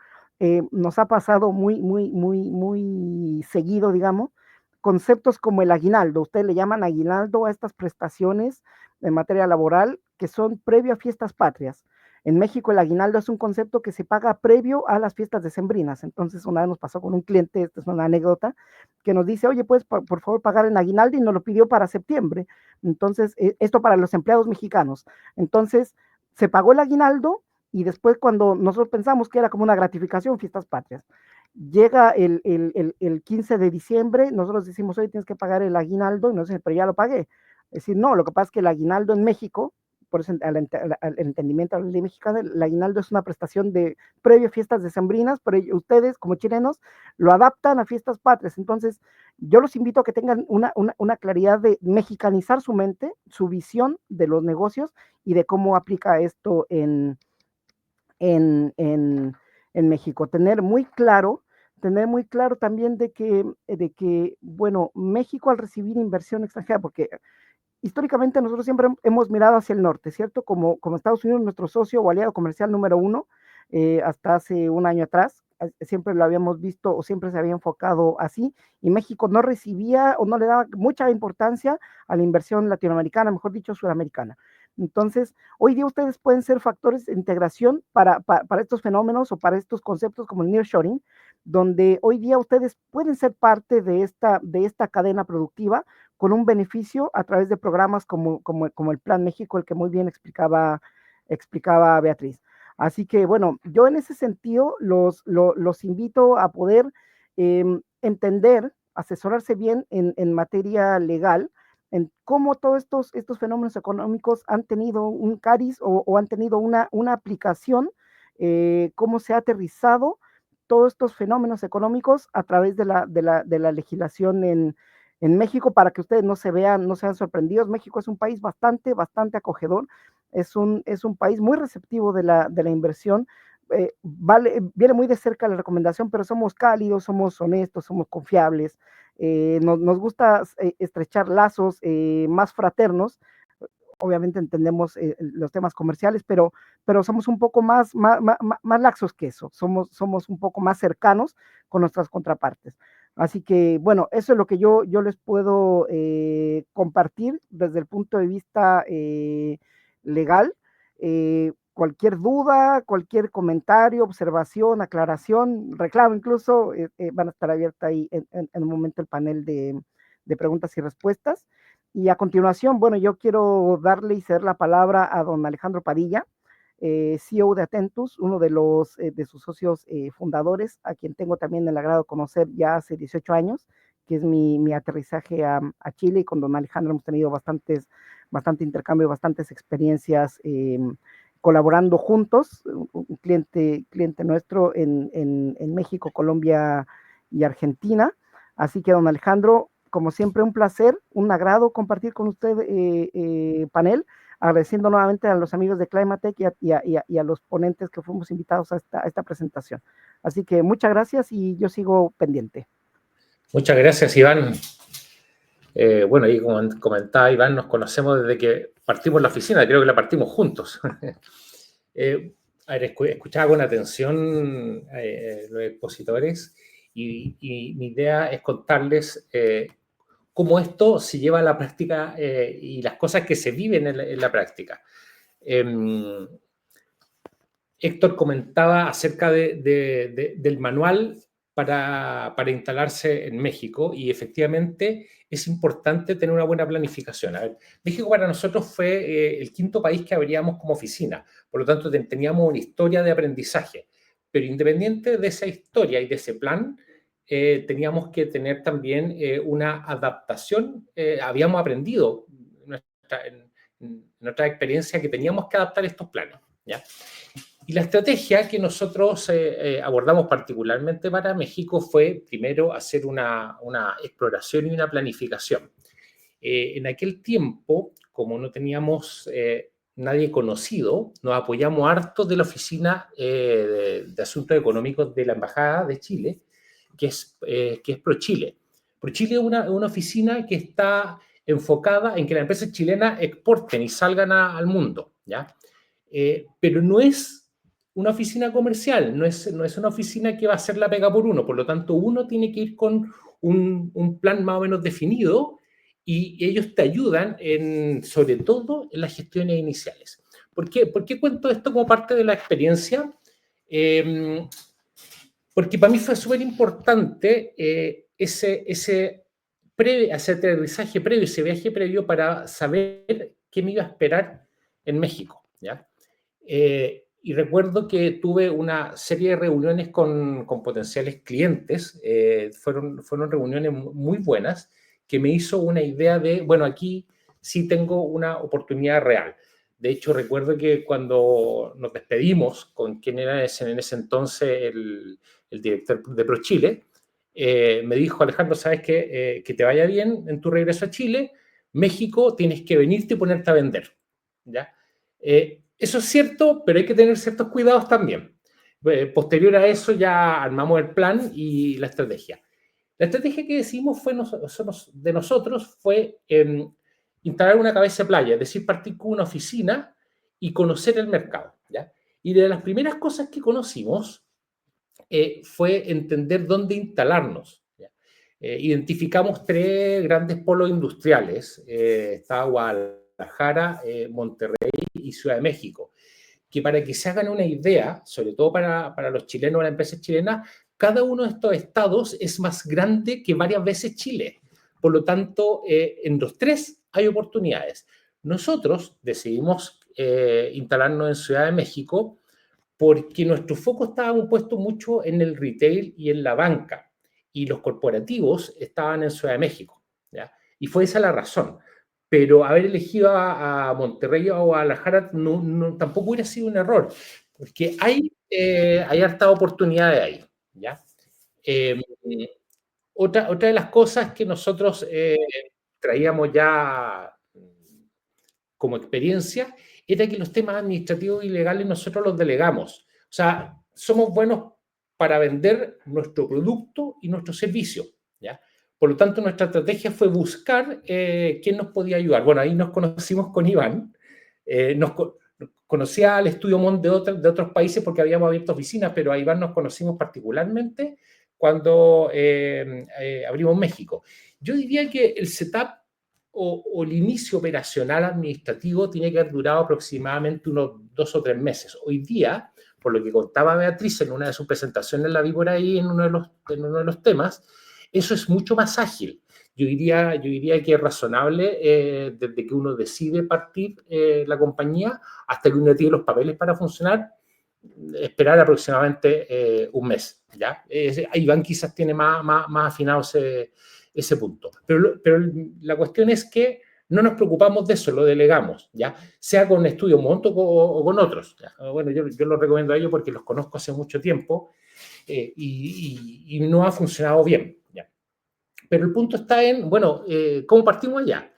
Speaker 5: Nos ha pasado muy seguido, digamos, conceptos como el aguinaldo. Ustedes le llaman aguinaldo a estas prestaciones en materia laboral que son previo a fiestas patrias. En México el aguinaldo es un concepto que se paga previo a las fiestas decembrinas. Entonces una vez nos pasó con un cliente, esta es una anécdota, que nos dice, oye, ¿puedes por favor pagar en aguinaldo? Y nos lo pidió para septiembre. Entonces, esto para los empleados mexicanos. Entonces, se pagó el aguinaldo y después cuando nosotros pensamos que era como una gratificación, fiestas patrias, llega el 15 de diciembre, nosotros decimos, oye, tienes que pagar el aguinaldo, y nos dicen, pero ya lo pagué. Es decir, no, lo que pasa es que el aguinaldo en México, por eso al entendimiento de la ley mexicana, el aguinaldo es una prestación de previo a fiestas decembrinas, pero ustedes como chilenos lo adaptan a fiestas patrias. Entonces, yo los invito a que tengan una claridad de mexicanizar su mente, su visión de los negocios y de cómo aplica esto en México. Tener muy claro también de que, bueno, México al recibir inversión extranjera, porque históricamente nosotros siempre hemos mirado hacia el norte, ¿cierto? Como Estados Unidos, nuestro socio o aliado comercial número 1, hasta hace un año atrás, siempre lo habíamos visto o siempre se había enfocado así, y México no recibía o no le daba mucha importancia a la inversión latinoamericana, mejor dicho, sudamericana. Entonces, hoy día ustedes pueden ser factores de integración para estos fenómenos o para estos conceptos como el nearshoring, donde hoy día ustedes pueden ser parte de esta cadena productiva con un beneficio a través de programas como el Plan México, el que muy bien explicaba Beatriz. Así que, bueno, yo en ese sentido los invito a poder entender, asesorarse bien en materia legal, en cómo todos estos fenómenos económicos han tenido un cariz o han tenido una aplicación, cómo se ha aterrizado todos estos fenómenos económicos a través de la legislación en México, para que ustedes no sean sorprendidos. México es un país bastante acogedor, es un país muy receptivo de la inversión, viene muy de cerca la recomendación, pero somos cálidos, somos honestos, somos confiables, nos gusta estrechar lazos más fraternos. Obviamente entendemos los temas comerciales, pero somos un poco más laxos que eso, somos un poco más cercanos con nuestras contrapartes. Así que, bueno, eso es lo que yo les puedo compartir desde el punto de vista legal. Cualquier duda, cualquier comentario, observación, aclaración, reclamo incluso, van a estar abiertas ahí en un momento el panel de preguntas y respuestas. Y a continuación, bueno, yo quiero darle y ceder la palabra a don Alejandro Padilla, CEO de Atentus, uno de sus socios fundadores, a quien tengo también el agrado de conocer ya hace 18 años, que es mi aterrizaje a Chile, y con don Alejandro hemos tenido bastante intercambio, bastantes experiencias colaborando juntos, un cliente nuestro en México, Colombia y Argentina. Así que, don Alejandro, como siempre, un placer, un agrado compartir con usted panel, agradeciendo nuevamente a los amigos de Climatech y a los ponentes que fuimos invitados a esta presentación. Así que muchas gracias y yo sigo pendiente.
Speaker 6: Muchas gracias, Iván. Bueno, ahí como comentaba Iván, nos conocemos desde que partimos la oficina, creo que la partimos juntos. A ver, escuchaba con atención los expositores y mi idea es contarles cómo esto se lleva a la práctica y las cosas que se viven en la práctica. Héctor comentaba acerca del manual para instalarse en México, y efectivamente es importante tener una buena planificación. A ver, México para nosotros fue el quinto país que abríamos como oficina, por lo tanto teníamos una historia de aprendizaje, pero independiente de esa historia y de ese plan, teníamos que tener también una adaptación. Habíamos aprendido en nuestra experiencia que teníamos que adaptar estos planes, ¿ya? Y la estrategia que nosotros abordamos particularmente para México fue, primero, hacer una exploración y una planificación. En aquel tiempo, como no teníamos nadie conocido, nos apoyamos harto de la Oficina de Asuntos Económicos de la Embajada de Chile, que es ProChile. ProChile es una oficina que está enfocada en que las empresas chilenas exporten y salgan al mundo, ¿ya? Pero no es una oficina comercial, no es una oficina que va a hacer la pega por uno, por lo tanto uno tiene que ir con un plan más o menos definido y ellos te ayudan sobre todo en las gestiones iniciales. ¿Por qué cuento esto como parte de la experiencia? Porque para mí fue súper importante ese aterrizaje previo, ese viaje previo para saber qué me iba a esperar en México, ¿ya? Y recuerdo que tuve una serie de reuniones con potenciales clientes, fueron reuniones muy buenas, que me hizo una idea de, bueno, aquí sí tengo una oportunidad real. De hecho, recuerdo que cuando nos despedimos con quien era en ese entonces el director de ProChile, me dijo, Alejandro, ¿sabes qué? Que te vaya bien en tu regreso a Chile, México, tienes que venirte y ponerte a vender, ¿ya? Eso es cierto, pero hay que tener ciertos cuidados también. Posterior a eso ya armamos el plan y la estrategia. La estrategia que decidimos de nosotros fue instalar una cabeza de playa, es decir, partir con una oficina y conocer el mercado, ¿ya? Y de las primeras cosas que conocimos fue entender dónde instalarnos, ¿ya? Identificamos 3 grandes polos industriales, está Guadalajara, Monterrey y Ciudad de México, que para que se hagan una idea, sobre todo para los chilenos o las empresas chilenas, cada uno de estos estados es más grande que varias veces Chile. Por lo tanto, en los 3 hay oportunidades. Nosotros decidimos instalarnos en Ciudad de México porque nuestro foco estaba puesto mucho en el retail y en la banca, y los corporativos estaban en Ciudad de México, ¿ya? Y fue esa la razón. Pero haber elegido a Monterrey o a Guadalajara tampoco hubiera sido un error, porque hay harta oportunidades ahí, ¿ya? Otra de las cosas que nosotros traíamos ya como experiencia era que los temas administrativos y legales nosotros los delegamos. O sea, somos buenos para vender nuestro producto y nuestro servicio, ¿ya? Por lo tanto, nuestra estrategia fue buscar quién nos podía ayudar. Bueno, ahí nos conocimos con Iván, conocía al Estudio Mont de otros países porque habíamos abierto oficinas, pero a Iván nos conocimos particularmente cuando abrimos México. Yo diría que el setup o el inicio operacional administrativo tiene que haber durado aproximadamente unos 2 o 3 meses. Hoy día, por lo que contaba Beatriz en una de sus presentaciones, la vi por ahí en uno de los temas, eso es mucho más ágil. Yo diría que es razonable desde que uno decide partir la compañía hasta que uno tiene los papeles para funcionar, esperar aproximadamente un mes, ¿ya? Iván quizás tiene más afinado ese punto. Pero la cuestión es que no nos preocupamos de eso, lo delegamos, ¿ya? Sea con Estudio Monto o con otros, ¿ya? Bueno, yo los recomiendo a ellos porque los conozco hace mucho tiempo y no ha funcionado bien, ¿ya? Pero el punto está en, bueno, ¿cómo partimos allá?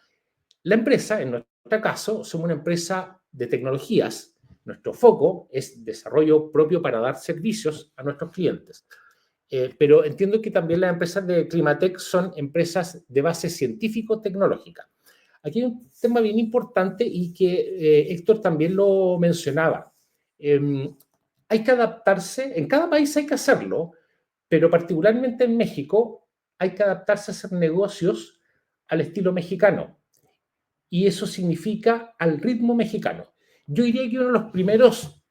Speaker 6: La empresa, en nuestro caso, somos una empresa de tecnologías. Nuestro foco es desarrollo propio para dar servicios a nuestros clientes. Pero entiendo que también las empresas de Climatec son empresas de base científico-tecnológica. Aquí hay un tema bien importante y que Héctor también lo mencionaba. Hay que adaptarse, en cada país hay que hacerlo, pero particularmente en México hay que adaptarse a hacer negocios al estilo mexicano. Y eso significa al ritmo mexicano. Yo diría que uno de los primeros,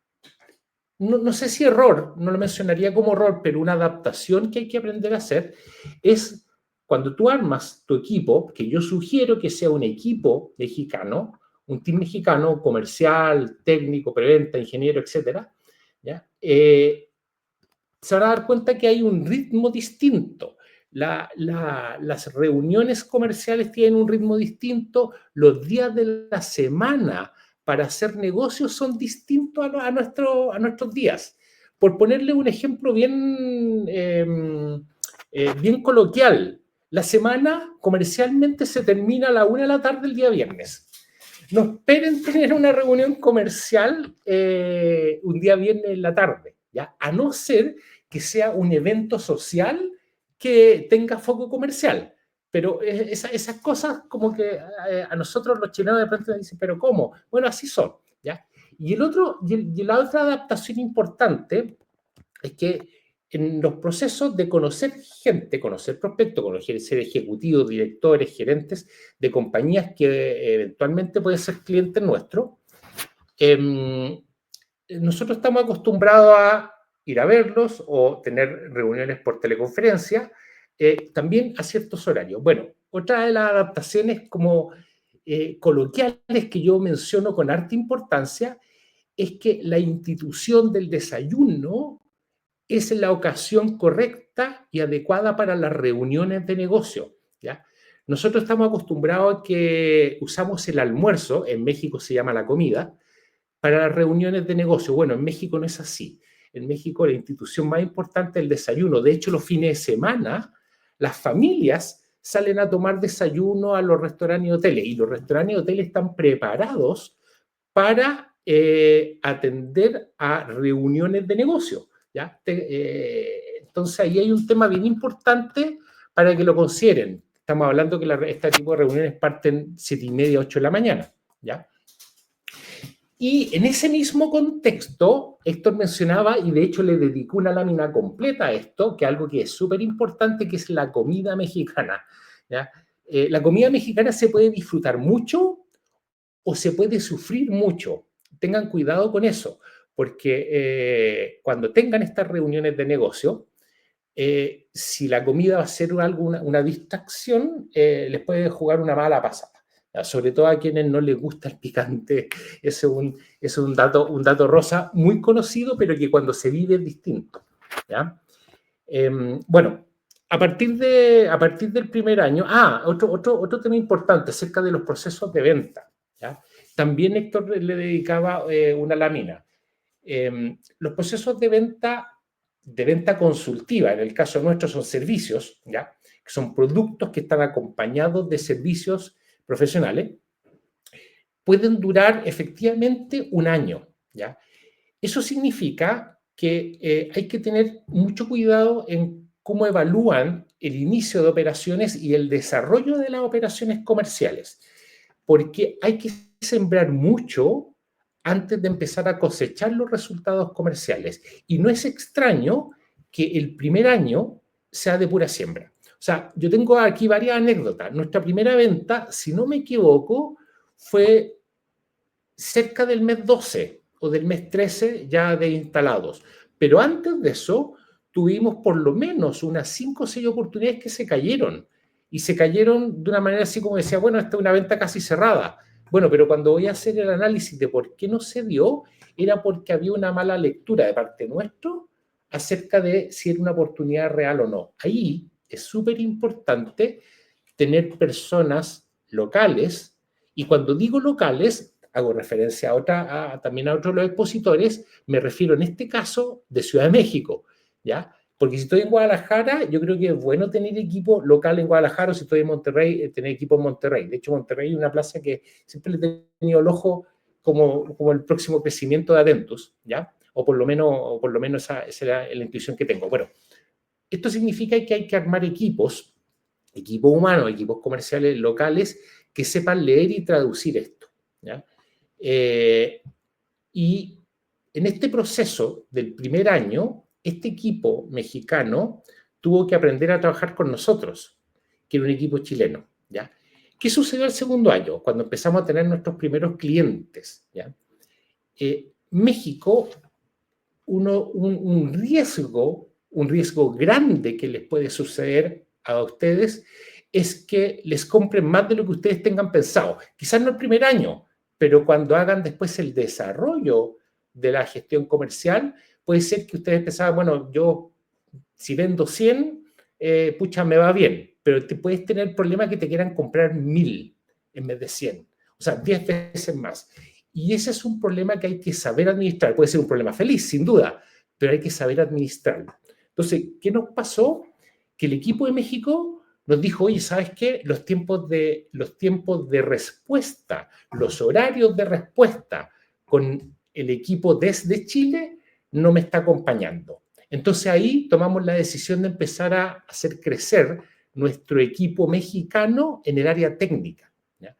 Speaker 6: no sé si error, no lo mencionaría como error, pero una adaptación que hay que aprender a hacer es cuando tú armas tu equipo, que yo sugiero que sea un equipo mexicano, un team mexicano, comercial, técnico, preventa, ingeniero, etcétera, ¿ya? se van a dar cuenta que hay un ritmo distinto. Las reuniones comerciales tienen un ritmo distinto, los días de la semana para hacer negocios son distintos a nuestros días. Por ponerle un ejemplo bien coloquial, la semana comercialmente se termina a la 1 de la tarde el día viernes. No esperen tener una reunión comercial un día viernes en la tarde, ¿ya? A no ser que sea un evento social que tenga foco comercial. Pero esas cosas como que a nosotros los chilenos de pronto nos dicen, ¿pero cómo? Bueno, así son, ¿ya? Y la otra adaptación importante es que en los procesos de conocer gente, conocer prospectos, conocer ejecutivos, directores, gerentes de compañías que eventualmente pueden ser clientes nuestros, nosotros estamos acostumbrados a ir a verlos o tener reuniones por teleconferencia, también a ciertos horarios. Bueno, otra de las adaptaciones como coloquiales que yo menciono con harta importancia es que la institución del desayuno es la ocasión correcta y adecuada para las reuniones de negocio, ¿ya? Nosotros estamos acostumbrados a que usamos el almuerzo, en México se llama la comida, para las reuniones de negocio. Bueno, en México no es así. En México la institución más importante es el desayuno. De hecho, los fines de semana, las familias salen a tomar desayuno a los restaurantes y hoteles, y los restaurantes y hoteles están preparados para atender a reuniones de negocio, ¿ya? Entonces ahí hay un tema bien importante para que lo consideren. Estamos hablando que este tipo de reuniones parten 7:30, 8 de la mañana, ¿ya? Y en ese mismo contexto, Héctor mencionaba, y de hecho le dedicó una lámina completa a esto, que es algo que es súper importante, que es la comida mexicana, ¿ya? La comida mexicana se puede disfrutar mucho o se puede sufrir mucho. Tengan cuidado con eso, porque cuando tengan estas reuniones de negocio, si la comida va a ser una distracción, les puede jugar una mala pasada. Sobre todo a quienes no les gusta el picante. Es un dato rosa muy conocido, pero que cuando se vive es distinto, ¿ya? Bueno, a partir del primer año, otro tema importante acerca de los procesos de venta, ¿ya? También Héctor le dedicaba una lámina. Los procesos de venta consultiva, en el caso nuestro son servicios, ¿ya? Que son productos que están acompañados de servicios profesionales, pueden durar efectivamente un año, ¿ya? Eso significa que hay que tener mucho cuidado en cómo evalúan el inicio de operaciones y el desarrollo de las operaciones comerciales, porque hay que sembrar mucho antes de empezar a cosechar los resultados comerciales. Y no es extraño que el primer año sea de pura siembra. O sea, yo tengo aquí varias anécdotas. Nuestra primera venta, si no me equivoco, fue cerca del mes 12 o del mes 13 ya de instalados. Pero antes de eso, tuvimos por lo menos unas 5 o 6 oportunidades que se cayeron. Y se cayeron de una manera así como decía, bueno, esta es una venta casi cerrada. Bueno, pero cuando voy a hacer el análisis de por qué no se dio, era porque había una mala lectura de parte nuestra acerca de si era una oportunidad real o no. Ahí es súper importante tener personas locales, y cuando digo locales, hago referencia también a otros de los expositores, me refiero en este caso de Ciudad de México, ¿ya? Porque si estoy en Guadalajara, yo creo que es bueno tener equipo local en Guadalajara, o si estoy en Monterrey, tener equipo en Monterrey. De hecho, Monterrey es una plaza que siempre le he tenido el ojo como el próximo crecimiento de Atentus, ¿ya? O por lo menos esa es la intuición que tengo. Bueno, esto significa que hay que armar equipos humanos, equipos comerciales locales que sepan leer y traducir esto, ¿ya? Y en este proceso del primer año, este equipo mexicano tuvo que aprender a trabajar con nosotros, que era un equipo chileno, ¿ya? ¿Qué sucedió el segundo año? Cuando empezamos a tener nuestros primeros clientes, ¿ya? México, un riesgo grande que les puede suceder a ustedes es que les compren más de lo que ustedes tengan pensado. Quizás no el primer año, pero cuando hagan después el desarrollo de la gestión comercial, puede ser que ustedes pensaban, bueno, yo si vendo 100, pucha, me va bien, pero te puedes tener el problema que te quieran comprar 1000 en vez de 100, o sea, 10 veces más. Y ese es un problema que hay que saber administrar. Puede ser un problema feliz, sin duda, pero hay que saber administrarlo. Entonces, ¿qué nos pasó? Que el equipo de México nos dijo, oye, ¿sabes qué? Los tiempos de respuesta, los horarios de respuesta con el equipo desde Chile no me está acompañando. Entonces ahí tomamos la decisión de empezar a hacer crecer nuestro equipo mexicano en el área técnica. ¿Ya?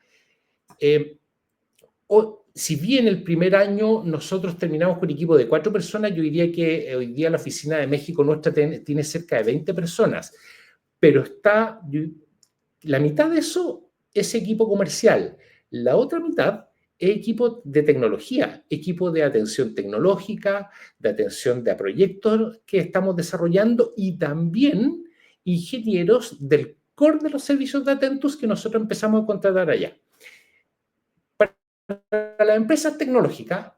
Speaker 6: Si bien el primer año nosotros terminamos con un equipo de 4 personas, yo diría que hoy día la oficina de México nuestra tiene cerca de 20 personas, pero la mitad de eso es equipo comercial, la otra mitad es equipo de tecnología, equipo de atención tecnológica, de atención de proyectos que estamos desarrollando y también ingenieros del core de los servicios de Atentus que nosotros empezamos a contratar allá. Para las empresas tecnológicas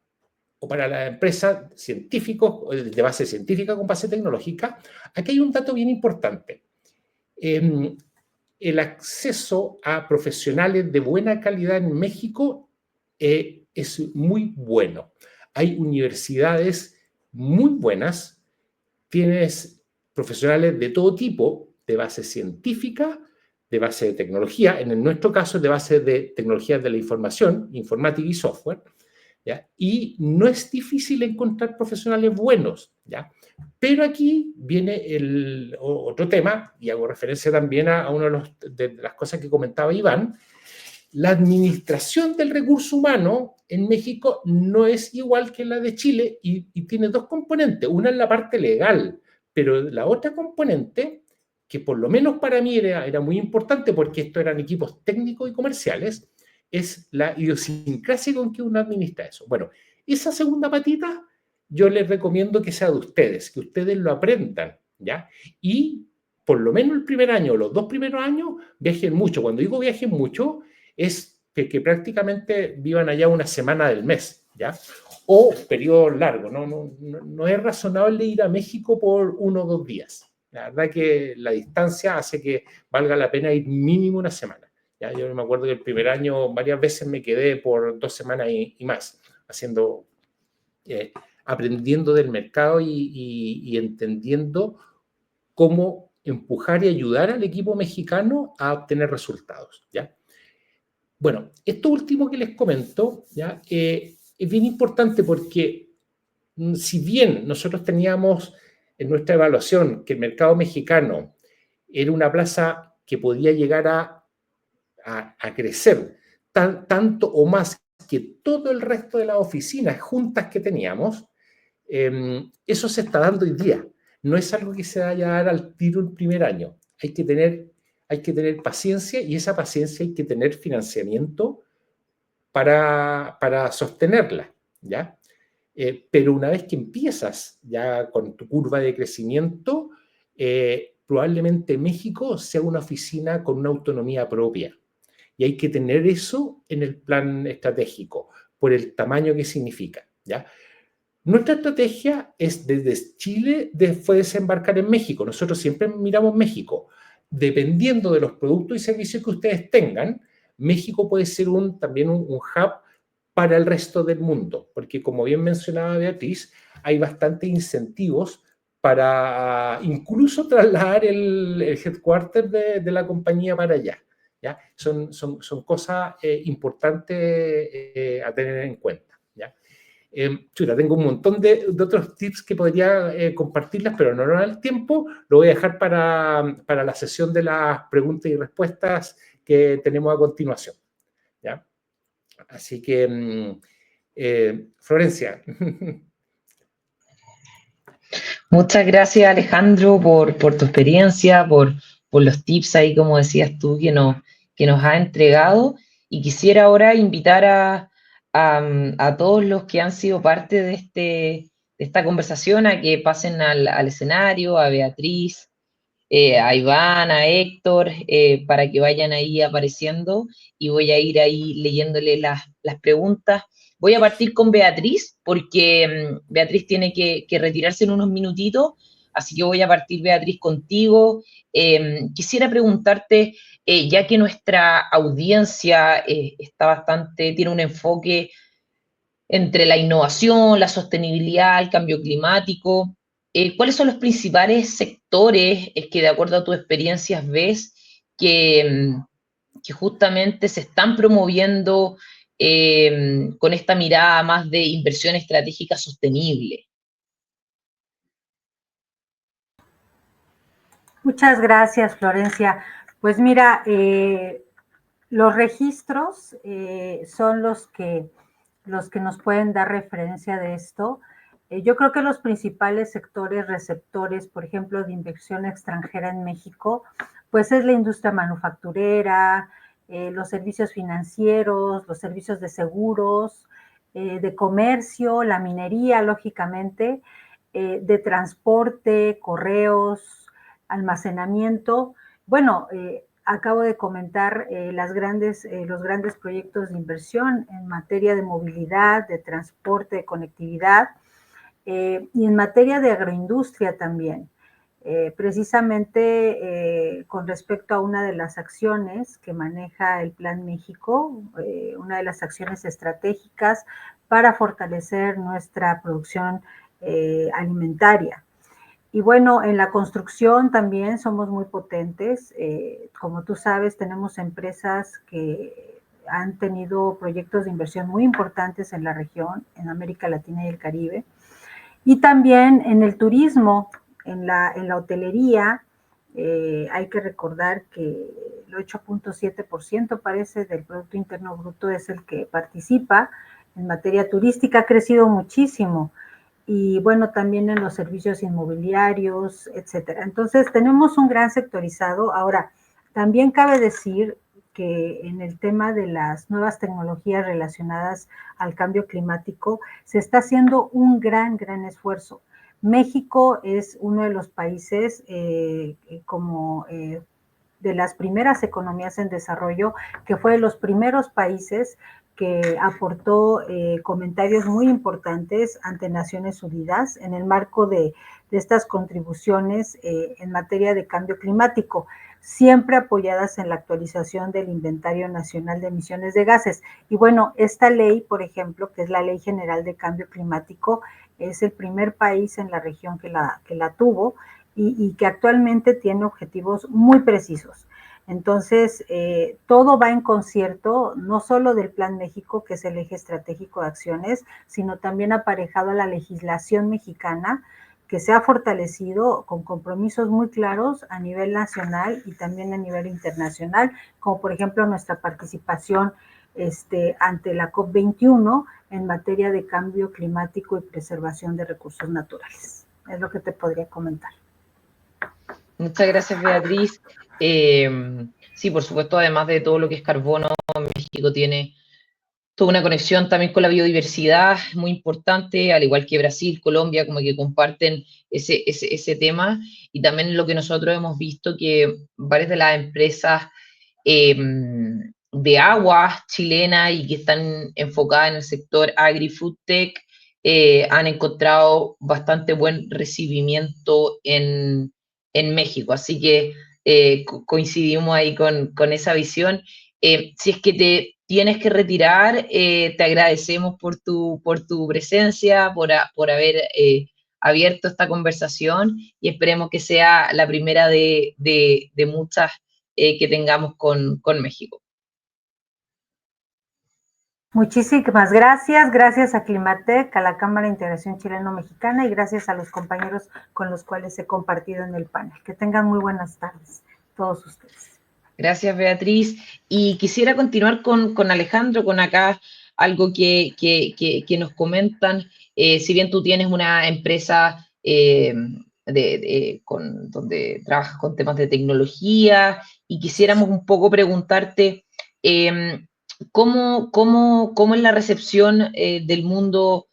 Speaker 6: o para las empresas científicos, de base científica con base tecnológica, aquí hay un dato bien importante. El acceso a profesionales de buena calidad en México es muy bueno. Hay universidades muy buenas, tienes profesionales de todo tipo, de base científica, de base de tecnología, en nuestro caso de base de tecnologías de la información, informática y software, ¿ya? Y no es difícil encontrar profesionales buenos, ¿ya? Pero aquí viene el otro tema, y hago referencia también a una de las cosas que comentaba Iván. La administración del recurso humano en México no es igual que la de Chile y tiene dos componentes. Una es la parte legal, pero la otra componente, que por lo menos para mí era muy importante porque estos eran equipos técnicos y comerciales, es la idiosincrasia con que uno administra eso. Bueno, esa segunda patita yo les recomiendo que sea de ustedes, que ustedes lo aprendan, ¿ya? Y por lo menos el primer año, los 2 primeros años, viajen mucho. Cuando digo viajen mucho, es que prácticamente vivan allá una semana del mes, ¿ya? O periodos largos. No es razonable ir a México por 1 o 2 días. La verdad que la distancia hace que valga la pena ir mínimo una semana. ¿Ya? Yo me acuerdo que el primer año varias veces me quedé por 2 semanas y más, aprendiendo del mercado y entendiendo cómo empujar y ayudar al equipo mexicano a obtener resultados, ¿ya? Bueno, esto último que les comento, ¿ya? Es bien importante porque si bien nosotros teníamos en nuestra evaluación que el mercado mexicano era una plaza que podía llegar a crecer tanto o más que todo el resto de las oficinas juntas que teníamos, eso se está dando hoy día. No es algo que se vaya a dar al tiro el primer año. Hay que tener paciencia y esa paciencia hay que tener financiamiento para sostenerla, ¿ya? Pero una vez que empiezas ya con tu curva de crecimiento, probablemente México sea una oficina con una autonomía propia. Y hay que tener eso en el plan estratégico, por el tamaño que significa, ¿ya? Nuestra estrategia es desde Chile fue desembarcar en México. Nosotros siempre miramos México. Dependiendo de los productos y servicios que ustedes tengan, México puede ser también un hub para el resto del mundo, porque como bien mencionaba Beatriz, hay bastantes incentivos para incluso trasladar el headquarter de la compañía para allá, ¿ya? Son cosas importantes a tener en cuenta, ¿ya? Tengo un montón de otros tips que podría compartirlas, pero no da el tiempo. Lo voy a dejar para la sesión de las preguntas y respuestas que tenemos a continuación, ¿ya? Así que, Florencia.
Speaker 1: Muchas gracias, Alejandro, por tu experiencia, por los tips ahí, como decías tú, que nos ha entregado. Y quisiera ahora invitar a todos los que han sido parte de esta conversación a que pasen al escenario, a Beatriz, a Iván, a Héctor, para que vayan ahí apareciendo y voy a ir ahí leyéndole las preguntas. Voy a partir con Beatriz, porque Beatriz tiene que retirarse en unos minutitos, así que voy a partir, Beatriz, contigo. Quisiera preguntarte, ya que nuestra audiencia tiene un enfoque entre la innovación, la sostenibilidad, el cambio climático, ¿cuáles son los principales sectores que de acuerdo a tus experiencias ves que justamente se están promoviendo con esta mirada más de inversión estratégica sostenible?
Speaker 2: Muchas gracias, Florencia. Pues mira, los registros son los que nos pueden dar referencia de esto. Yo creo que los principales sectores receptores, por ejemplo, de inversión extranjera en México, pues es la industria manufacturera, los servicios financieros, los servicios de seguros, de comercio, la minería, lógicamente, de transporte, correos, almacenamiento. Bueno, acabo de comentar los grandes proyectos de inversión en materia de movilidad, de transporte, de conectividad, y en materia de agroindustria también. Precisamente con respecto a una de las acciones que maneja el Plan México, una de las acciones estratégicas para fortalecer nuestra producción alimentaria. Y bueno, en la construcción también somos muy potentes. Como tú sabes, tenemos empresas que han tenido proyectos de inversión muy importantes en la región, en América Latina y el Caribe. Y también en el turismo, en la hotelería, hay que recordar que el 8.7% parece del Producto Interno Bruto es el que participa en materia turística, ha crecido muchísimo. Y bueno, también en los servicios inmobiliarios, etcétera. Entonces, tenemos un gran sectorizado. Ahora, también cabe decir que en el tema de las nuevas tecnologías relacionadas al cambio climático se está haciendo un gran esfuerzo. México es uno de los países de las primeras economías en desarrollo, que fue de los primeros países que aportó comentarios muy importantes ante Naciones Unidas en el marco de estas contribuciones en materia de cambio climático, siempre apoyadas en la actualización del Inventario Nacional de Emisiones de Gases. Y bueno, esta ley, por ejemplo, que es la Ley General de Cambio Climático, es el primer país en la región que la tuvo y que actualmente tiene objetivos muy precisos. Entonces, todo va en concierto, no solo del Plan México, que es el eje estratégico de acciones, sino también aparejado a la legislación mexicana, que se ha fortalecido con compromisos muy claros a nivel nacional y también a nivel internacional, como por ejemplo nuestra participación ante la COP21 en materia de cambio climático y preservación de recursos naturales. Es lo que te podría comentar.
Speaker 1: Muchas gracias, Beatriz. Sí, por supuesto, además de todo lo que es carbono, México tiene toda una conexión también con la biodiversidad muy importante, al igual que Brasil, Colombia, como que comparten ese tema. Y también lo que nosotros hemos visto, que varias de las empresas de aguas chilenas y que están enfocadas en el sector agri-food tech han encontrado bastante buen recibimiento en México. Así que coincidimos ahí con esa visión. Si es que te tienes que retirar, te agradecemos por tu presencia, por haber abierto esta conversación y esperemos que sea la primera de muchas que tengamos con México.
Speaker 2: Muchísimas gracias a Climatec, a la Cámara de Integración Chileno-Mexicana y gracias a los compañeros con los cuales he compartido en el panel. Que tengan muy buenas tardes todos ustedes.
Speaker 1: Gracias, Beatriz. Y quisiera continuar con Alejandro, con acá algo que nos comentan. Si bien tú tienes una empresa donde trabajas con temas de tecnología, y quisiéramos un poco preguntarte ¿cómo es la recepción del mundo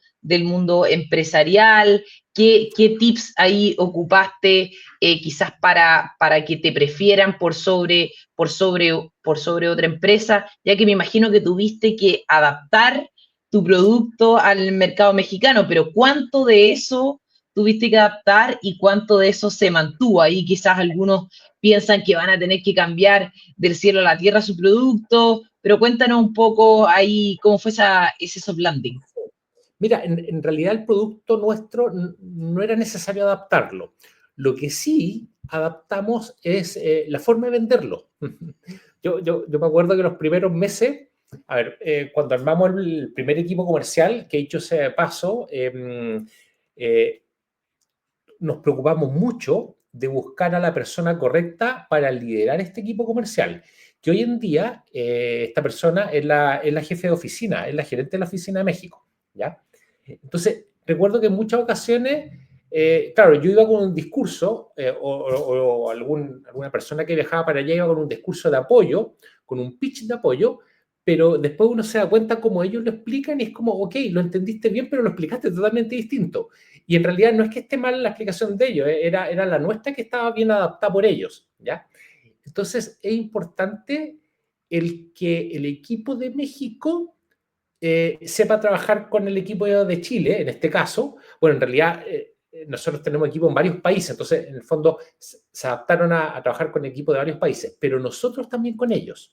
Speaker 1: empresarial? ¿Qué tips ahí ocupaste quizás para que te prefieran por sobre otra empresa? Ya que me imagino que tuviste que adaptar tu producto al mercado mexicano, pero ¿cuánto de eso tuviste que adaptar y cuánto de eso se mantuvo? Ahí quizás algunos piensan que van a tener que cambiar del cielo a la tierra su producto, pero cuéntanos un poco ahí cómo fue ese soft landing.
Speaker 6: Mira, en realidad el producto nuestro no era necesario adaptarlo. Lo que sí adaptamos es la forma de venderlo. Yo me acuerdo que los primeros meses, a ver, cuando armamos el primer equipo comercial, que he hecho ese paso, nos preocupamos mucho de buscar a la persona correcta para liderar este equipo comercial, que hoy en día esta persona es la jefe de oficina, es la gerente de la oficina de México, ¿ya? Entonces, recuerdo que en muchas ocasiones, claro, yo iba con un discurso, o alguna persona que viajaba para allá iba con un discurso de apoyo, con un pitch de apoyo, pero después uno se da cuenta cómo ellos lo explican y es como, ok, lo entendiste bien, pero lo explicaste totalmente distinto. Y en realidad no es que esté mal la explicación de ellos, era la nuestra que estaba bien adaptada por ellos, ¿ya? Entonces, es importante el que el equipo de México sepa trabajar con el equipo de Chile, en este caso. Bueno, en realidad nosotros tenemos equipo en varios países, entonces en el fondo se adaptaron a trabajar con equipos de varios países, pero nosotros también con ellos.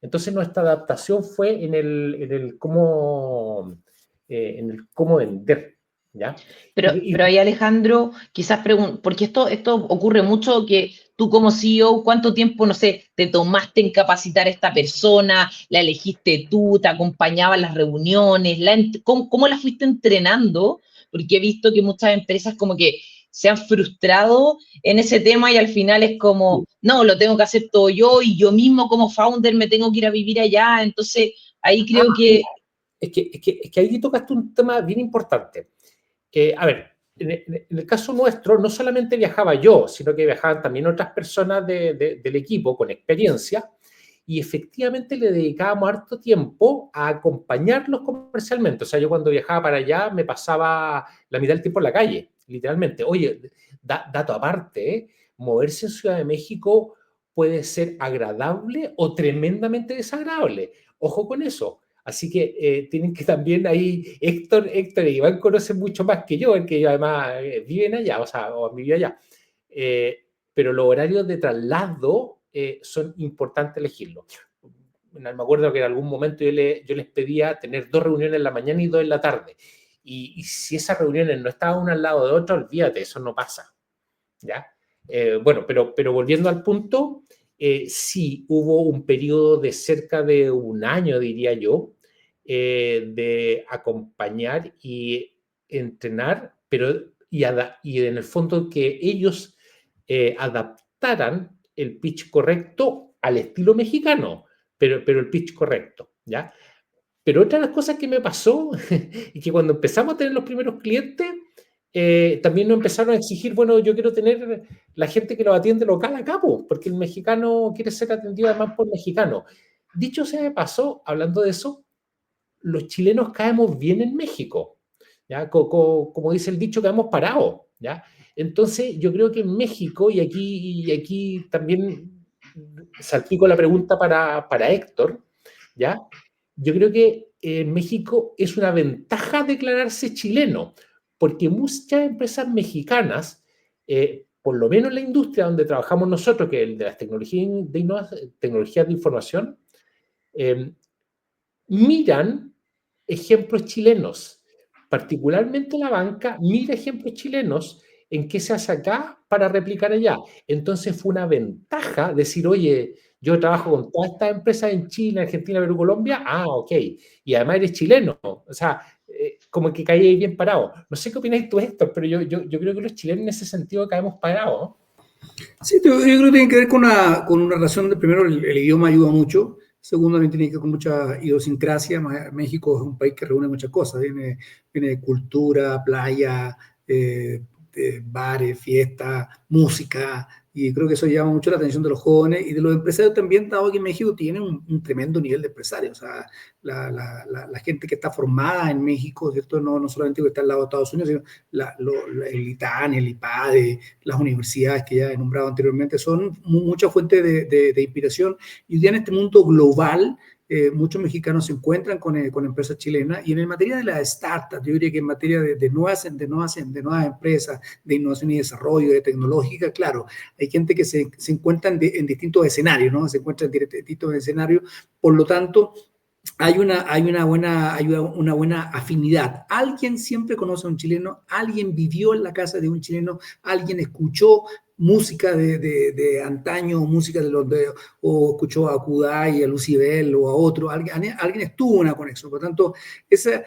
Speaker 6: Entonces nuestra adaptación fue en el cómo vender, ¿ya?
Speaker 1: Pero ahí, Alejandro, quizás porque esto ocurre mucho, que tú como CEO, ¿cuánto tiempo, no sé, te tomaste en capacitar a esta persona? ¿La elegiste tú? ¿Te acompañaba en las reuniones? ¿Cómo la fuiste entrenando? Porque he visto que muchas empresas como que se han frustrado en ese tema y al final es como, no, lo tengo que hacer todo yo y yo mismo como founder me tengo que ir a vivir allá. Entonces, ahí creo que...
Speaker 6: Es que ahí tocaste un tema bien importante. A ver, en el caso nuestro, no solamente viajaba yo, sino que viajaban también otras personas del equipo con experiencia, y efectivamente le dedicábamos harto tiempo a acompañarlos comercialmente. O sea, yo cuando viajaba para allá me pasaba la mitad del tiempo en la calle, literalmente. Oye, dato aparte, moverse en Ciudad de México puede ser agradable o tremendamente desagradable. Ojo con eso. Así que tienen que también ahí, Héctor e Iván conocen mucho más que yo, porque ellos además viven allá, o han vivido allá. Pero los horarios de traslado son importantes elegirlos. Me acuerdo que en algún momento yo les pedía tener 2 reuniones en la mañana y 2 en la tarde. Y si esas reuniones no estaban una al lado de otra, olvídate, eso no pasa, ¿ya? Bueno, pero volviendo al punto, sí hubo un periodo de cerca de un año, diría yo, de acompañar y entrenar, y en el fondo que ellos adaptaran el pitch correcto al estilo mexicano, pero el pitch correcto, ¿ya? Pero otra de las cosas que me pasó y que cuando empezamos a tener los primeros clientes, también nos empezaron a exigir, bueno, yo quiero tener la gente que lo atiende local acá, porque el mexicano quiere ser atendido además por mexicano. Dicho sea de paso, hablando de eso, los chilenos caemos bien en México, ¿ya? Como dice el dicho, caemos parados, ¿ya? Entonces, yo creo que en México, y aquí también salpico la pregunta para Héctor, ¿ya? Yo creo que en México es una ventaja declararse chileno, porque muchas empresas mexicanas, por lo menos en la industria donde trabajamos nosotros, que es el de las tecnologías de información, miran ejemplos chilenos, particularmente la banca mira ejemplos chilenos en qué se hace acá para replicar allá. Entonces fue una ventaja decir, oye, yo trabajo con todas estas empresas en Chile, Argentina, Perú, Colombia, ok, y además eres chileno, o sea, como que caí bien parado. No sé qué opinas tú, Héctor, pero yo creo que los chilenos en ese sentido caemos parados, ¿no?
Speaker 3: Sí, yo creo que tiene que ver con una razón de, primero, el idioma ayuda mucho. Segundo, también tiene que ver con mucha idiosincrasia. México es un país que reúne muchas cosas. Viene de cultura, playa, bares, fiestas, música. Y creo que eso llama mucho la atención de los jóvenes y de los empresarios también, dado que México tiene un tremendo nivel de empresarios. O sea, la gente que está formada en México, ¿cierto? No solamente que está al lado de Estados Unidos, sino el ITAN, el IPADE, las universidades que ya he nombrado anteriormente, son muchas fuentes de inspiración. Y ya en este mundo global, muchos mexicanos se encuentran con empresas chilenas, y en materia de las startups, yo diría que en materia de nuevas empresas, de innovación y desarrollo, de tecnológica, claro, hay gente que se encuentra en distintos escenarios, ¿no? Se encuentra en distintos escenarios, por lo tanto, hay una buena afinidad. Alguien siempre conoce a un chileno, alguien vivió en la casa de un chileno, alguien escuchó música de antaño, música o escuchó a Kudai, a Lucibel o a otro, alguien estuvo en una conexión. Por lo tanto, esa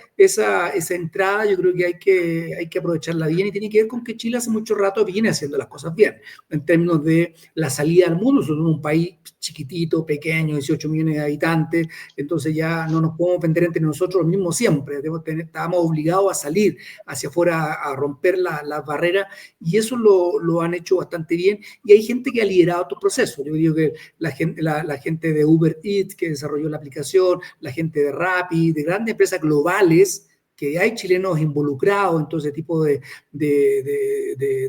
Speaker 3: entrada yo creo que hay que aprovecharla bien, y tiene que ver con que Chile hace mucho rato viene haciendo las cosas bien, en términos de la salida al mundo. Somos un país chiquitito, pequeño, 18 millones de habitantes, entonces ya no nos podemos vender entre nosotros mismos siempre, estábamos obligados a salir hacia afuera, a romper las barreras, y eso lo han hecho bastante bien, y hay gente que ha liderado estos procesos. Yo digo que la gente de Uber Eats, que desarrolló la aplicación, la gente de Rappi, de grandes empresas globales, que hay chilenos involucrados en todo ese tipo de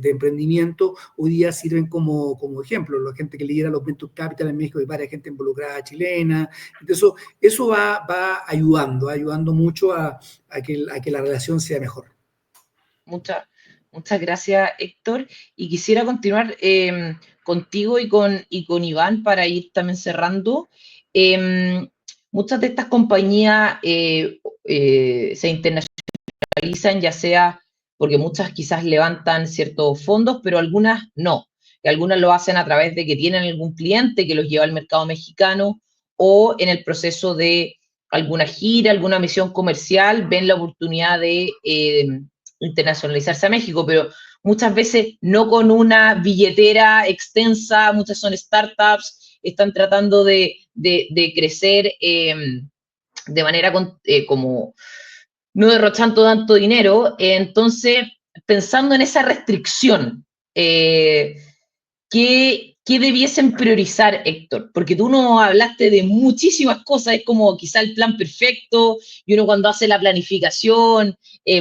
Speaker 3: emprendimiento, hoy día sirven como ejemplo. La gente que lidera los Venture Capital en México, hay varias gente involucrada chilena. Entonces, eso va ayudando mucho a que la relación sea mejor.
Speaker 1: Muchas gracias, Héctor. Y quisiera continuar contigo y con Iván para ir también cerrando. Muchas de estas compañías se internacionalizan, ya sea porque muchas quizás levantan ciertos fondos, pero algunas no. Y algunas lo hacen a través de que tienen algún cliente que los lleva al mercado mexicano, o en el proceso de alguna gira, alguna misión comercial, ven la oportunidad de internacionalizarse a México, pero muchas veces no con una billetera extensa. Muchas son startups, están tratando de crecer de manera como no derrochando tanto dinero. Entonces, pensando en esa restricción, ¿qué debiesen priorizar, Héctor? Porque tú nos hablaste de muchísimas cosas, es como quizá el plan perfecto, y uno cuando hace la planificación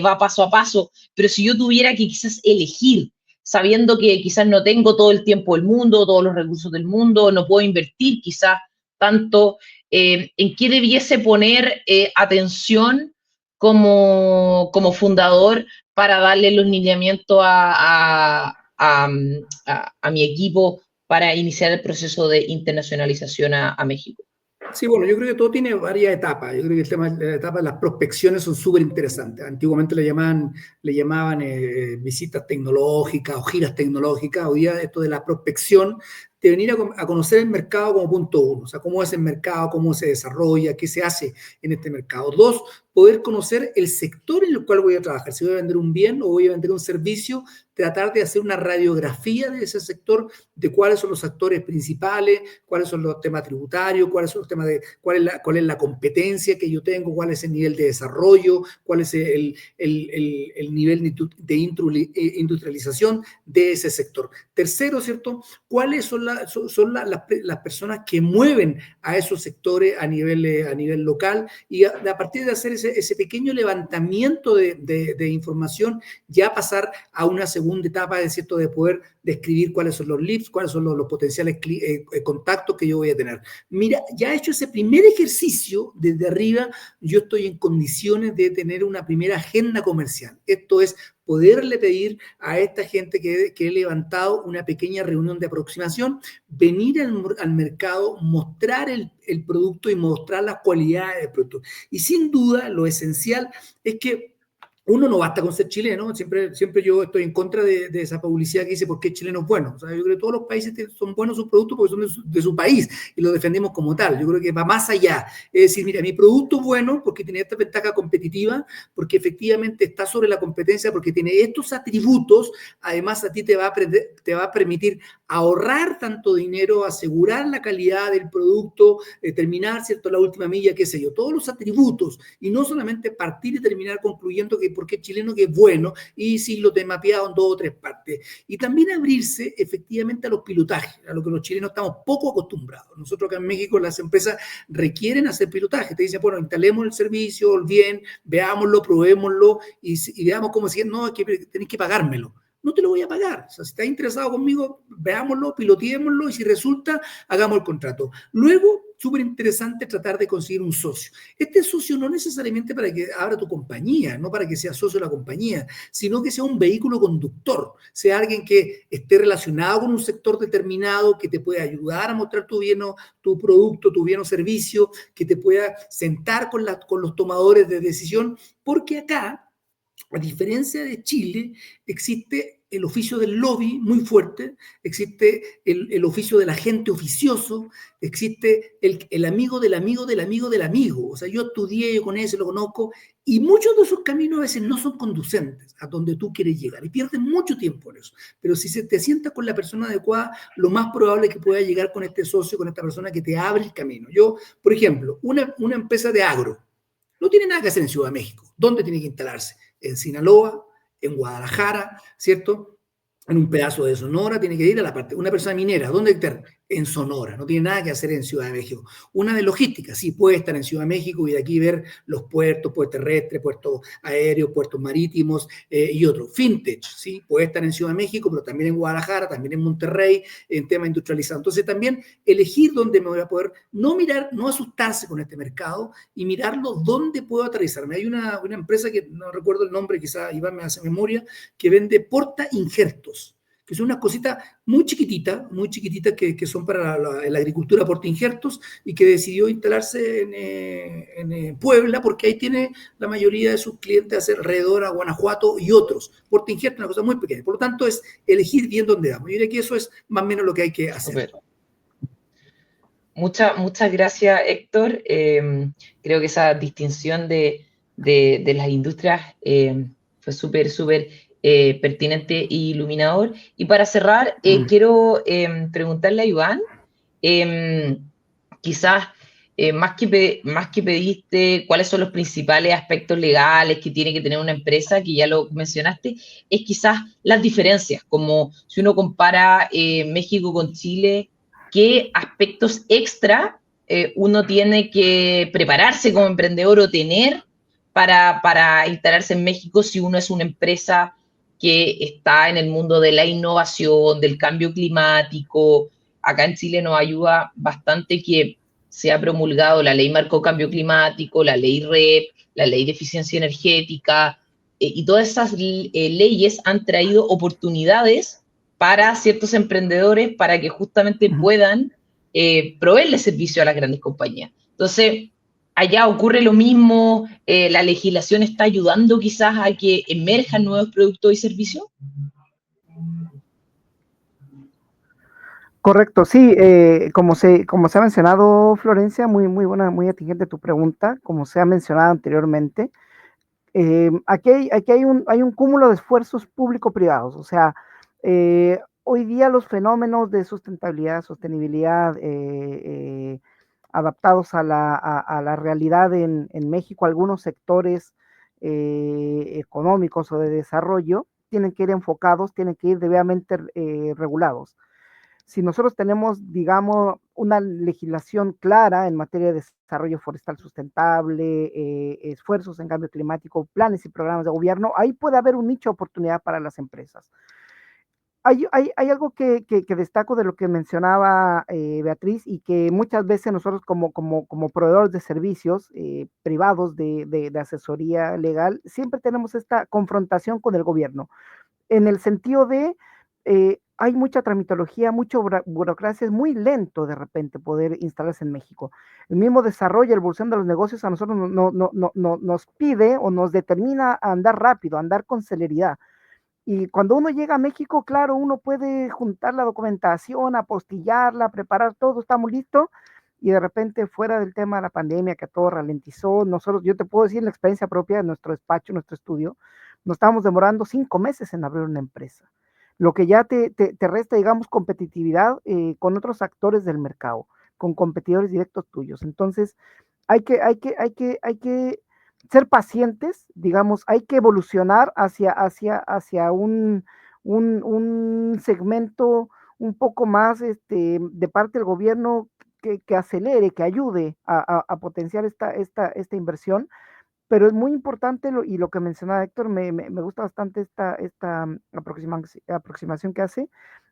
Speaker 1: va paso a paso, pero si yo tuviera que quizás elegir, sabiendo que quizás no tengo todo el tiempo del mundo, todos los recursos del mundo, no puedo invertir quizás tanto, ¿en qué debiese poner atención como fundador para darle los lineamientos a mi equipo para iniciar el proceso de internacionalización a México?
Speaker 3: Sí, bueno, yo creo que todo tiene varias etapas. Yo creo que la etapa de las prospecciones son súper interesantes. Antiguamente le llamaban visitas tecnológicas o giras tecnológicas. Hoy día esto de la prospección, de venir a conocer el mercado como punto uno. O sea, cómo es el mercado, cómo se desarrolla, qué se hace en este mercado. Dos, poder conocer el sector en el cual voy a trabajar. Si voy a vender un bien o voy a vender un servicio, tratar de hacer una radiografía de ese sector, de cuáles son los actores principales, cuáles son los temas tributarios, cuáles son los temas de cuál es la competencia que yo tengo, cuál es el nivel de desarrollo, cuál es el nivel de industrialización de ese sector. Tercero, ¿cierto? ¿Cuáles son las personas que mueven a esos sectores a nivel local? Y a partir de hacer ese pequeño levantamiento de información, ya pasar a una segunda etapa, es cierto, de poder describir cuáles son los leads, cuáles son los potenciales contactos que yo voy a tener. Mira, ya hecho ese primer ejercicio desde arriba, yo estoy en condiciones de tener una primera agenda comercial. Esto es poderle pedir a esta gente que he levantado una pequeña reunión de aproximación, venir al mercado, mostrar el producto y mostrar las cualidades del producto. Y sin duda, lo esencial es que uno no basta con ser chileno. Siempre yo estoy en contra de esa publicidad que dice por qué chileno es bueno. O sea, yo creo que todos los países son buenos sus productos porque son de su país y lo defendemos como tal. Yo creo que va más allá. Es decir, mira, mi producto es bueno porque tiene esta ventaja competitiva, porque efectivamente está sobre la competencia, porque tiene estos atributos. Además, a ti te va a permitir ahorrar tanto dinero, asegurar la calidad del producto, terminar, ¿cierto?, la última milla, qué sé yo, todos los atributos, y no solamente partir y terminar concluyendo que porque es chileno que es bueno, y si lo te mapeado en 2 o 3 partes. Y también abrirse efectivamente a los pilotajes, a lo que los chilenos estamos poco acostumbrados. Nosotros acá en México las empresas requieren hacer pilotaje, te dicen, bueno, instalemos el servicio, bien, veámoslo, probémoslo, y veamos cómo si no, es que tenéis que pagármelo. No te lo voy a pagar. O sea, si estás interesado conmigo, veámoslo, piloteémoslo, y si resulta, hagamos el contrato. Luego, súper interesante tratar de conseguir un socio. Este socio no necesariamente para que abra tu compañía, no para que sea socio de la compañía, sino que sea un vehículo conductor, sea alguien que esté relacionado con un sector determinado, que te pueda ayudar a mostrar tu bien, tu producto, tu bien o servicio, que te pueda sentar con los tomadores de decisión, porque acá, a diferencia de Chile, existe el oficio del lobby muy fuerte, existe el oficio del agente oficioso, existe el amigo del amigo del amigo del amigo. O sea, yo estudié, yo con ese lo conozco, y muchos de esos caminos a veces no son conducentes a donde tú quieres llegar, y pierdes mucho tiempo en eso. Pero si te sientas con la persona adecuada, lo más probable es que puedas llegar con este socio, con esta persona que te abre el camino. Yo, por ejemplo, una empresa de agro, no tiene nada que hacer en Ciudad de México. ¿Dónde tiene que instalarse? En Sinaloa, en Guadalajara, ¿cierto? En un pedazo de Sonora, tiene que ir a la parte. Una persona minera, ¿dónde está? En Sonora, no tiene nada que hacer en Ciudad de México. Una de logística, sí, puede estar en Ciudad de México y de aquí ver los puertos, puertos terrestres, puertos aéreos, puertos marítimos y otros. Fintech, sí, puede estar en Ciudad de México, pero también en Guadalajara, también en Monterrey, en tema industrializado. Entonces también elegir dónde me voy a poder, no mirar, no asustarse con este mercado y mirarlo dónde puedo aterrizarme. Hay una empresa que no recuerdo el nombre, quizá Iván me hace memoria, que vende porta injertos, que son unas cositas muy chiquititas que son para la agricultura porta injertos y que decidió instalarse en Puebla porque ahí tiene la mayoría de sus clientes alrededor a Guanajuato y otros. Porta injertos, una cosa muy pequeña. Por lo tanto, es elegir bien dónde vamos. Yo diría que eso es más o menos lo que hay que hacer.
Speaker 1: Super. Muchas gracias, Héctor. Creo que esa distinción de las industrias fue súper pertinente e iluminador. Y para cerrar, quiero preguntarle a Iván, quizás más que pediste cuáles son los principales aspectos legales que tiene que tener una empresa, que ya lo mencionaste, es quizás las diferencias, como si uno compara México con Chile, qué aspectos extra uno tiene que prepararse como emprendedor o tener para instalarse en México si uno es una empresa que está en el mundo de la innovación, del cambio climático. Acá en Chile nos ayuda bastante que se ha promulgado la ley marco cambio climático, la ley REP, la ley de eficiencia energética, y todas esas leyes han traído oportunidades para ciertos emprendedores para que justamente puedan proveerle servicio a las grandes compañías. Entonces, allá ocurre lo mismo, la legislación está ayudando quizás a que emerjan nuevos productos y servicios.
Speaker 5: Correcto, sí, como se ha mencionado, Florencia, muy buena, muy atingente tu pregunta, como se ha mencionado anteriormente. Aquí hay un cúmulo de esfuerzos público-privados, o sea, hoy día los fenómenos de sustentabilidad, sostenibilidad, adaptados a la realidad en México, algunos sectores económicos o de desarrollo, tienen que ir enfocados, tienen que ir debidamente regulados. Si nosotros tenemos, digamos, una legislación clara en materia de desarrollo forestal sustentable, esfuerzos en cambio climático, planes y programas de gobierno, ahí puede haber un nicho de oportunidad para las empresas. Hay algo que destaco de lo que mencionaba Beatriz, y que muchas veces nosotros como proveedores de servicios privados de asesoría legal, siempre tenemos esta confrontación con el gobierno, en el sentido de hay mucha tramitología, mucha burocracia, es muy lento de repente poder instalarse en México. El mismo desarrollo, la evolución de los negocios a nosotros nos pide o nos determina a andar rápido, a andar con celeridad. Y cuando uno llega a México, claro, uno puede juntar la documentación, apostillarla, preparar todo, estamos listos, y de repente fuera del tema de la pandemia que todo ralentizó, nosotros, yo te puedo decir la experiencia propia de nuestro despacho, nuestro estudio, nos estábamos demorando 5 meses en abrir una empresa, lo que ya te resta, digamos, competitividad con otros actores del mercado, con competidores directos tuyos. Entonces, hay que ser pacientes, digamos, hay que evolucionar hacia un segmento un poco más de parte del gobierno que acelere, que ayude a potenciar esta inversión. Pero es muy importante, y lo que mencionaba Héctor, me gusta bastante esta aproximación que hace,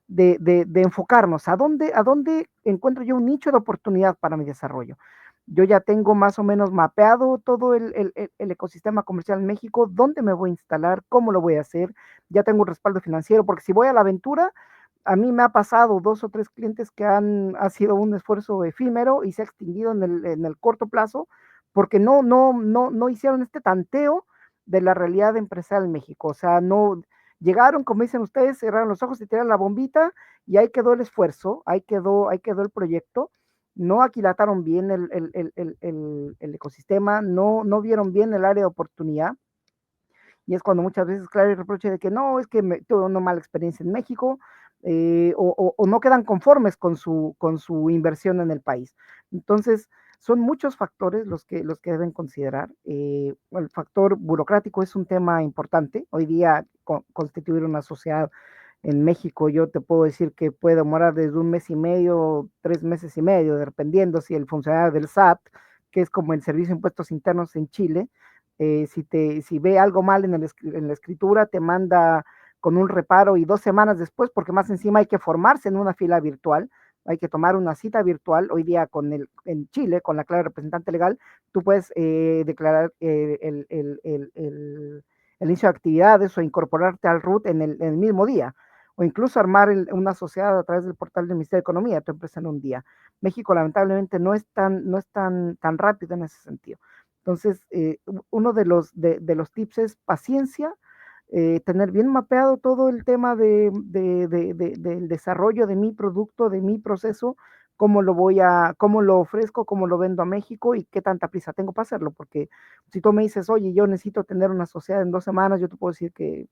Speaker 5: de enfocarnos. ¿A dónde encuentro yo un nicho de oportunidad para mi desarrollo? Yo ya tengo más o menos mapeado todo el ecosistema comercial en México, dónde me voy a instalar, cómo lo voy a hacer, ya tengo un respaldo financiero, porque si voy a la aventura, a mí me ha pasado 2 o 3 clientes que ha sido un esfuerzo efímero y se ha extinguido en el corto plazo, porque no hicieron este tanteo de la realidad empresarial en México. O sea, no llegaron, como dicen ustedes, cerraron los ojos y tiraron la bombita y ahí quedó el esfuerzo, ahí quedó el proyecto. No aquilataron bien el ecosistema, no vieron bien el área de oportunidad. Y es cuando muchas veces, claro, el reproche de que no, es que tuve una mala experiencia en México, o no quedan conformes con su inversión en el país. Entonces, son muchos factores los que deben considerar. El factor burocrático es un tema importante. Hoy día, constituir una sociedad en México, yo te puedo decir que puede demorar desde 1 mes y medio, 3 meses y medio, dependiendo si el funcionario del SAT, que es como el Servicio de Impuestos Internos en Chile, si ve algo mal en la escritura, te manda con un reparo y 2 semanas después, porque más encima hay que formarse en una fila virtual, hay que tomar una cita virtual. Hoy día en Chile, con la clave representante legal, tú puedes declarar el inicio de actividades o incorporarte al RUT en el mismo día, o incluso armar una sociedad a través del portal del Ministerio de Economía, tu empresa en un día. México lamentablemente no es tan rápido en ese sentido. Entonces, uno de los tips es paciencia, tener bien mapeado todo el tema del desarrollo de mi producto, de mi proceso, cómo lo ofrezco, cómo lo vendo a México y qué tanta prisa tengo para hacerlo, porque si tú me dices, oye, yo necesito tener una sociedad en 2 semanas, yo te puedo decir que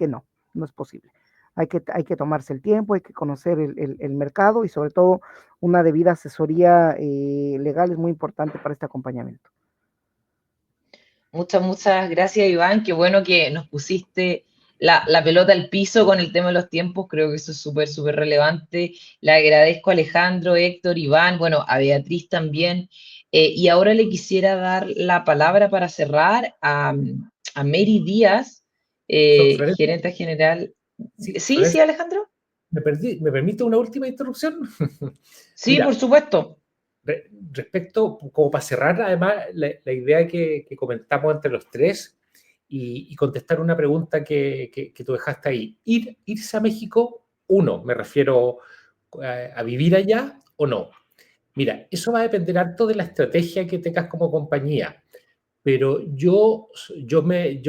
Speaker 5: no es posible. Hay que tomarse el tiempo, hay que conocer el mercado y sobre todo una debida asesoría legal es muy importante para este acompañamiento.
Speaker 1: Muchas gracias, Iván. Qué bueno que nos pusiste la pelota al piso con el tema de los tiempos. Creo que eso es súper relevante. Le agradezco a Alejandro, Héctor, Iván, bueno, a Beatriz también. Y ahora le quisiera dar la palabra para cerrar a Mary Díaz, gerente general. Sí, Alejandro.
Speaker 6: ¿Me permite una última interrupción?
Speaker 1: Sí,
Speaker 6: Mira,
Speaker 1: por supuesto.
Speaker 6: Respecto, como para cerrar, además, la idea que comentamos entre los tres y contestar una pregunta que tú dejaste ahí. ¿Irse a México, me refiero a vivir allá o no? Mira, eso va a depender harto de la estrategia que tengas como compañía, pero yo me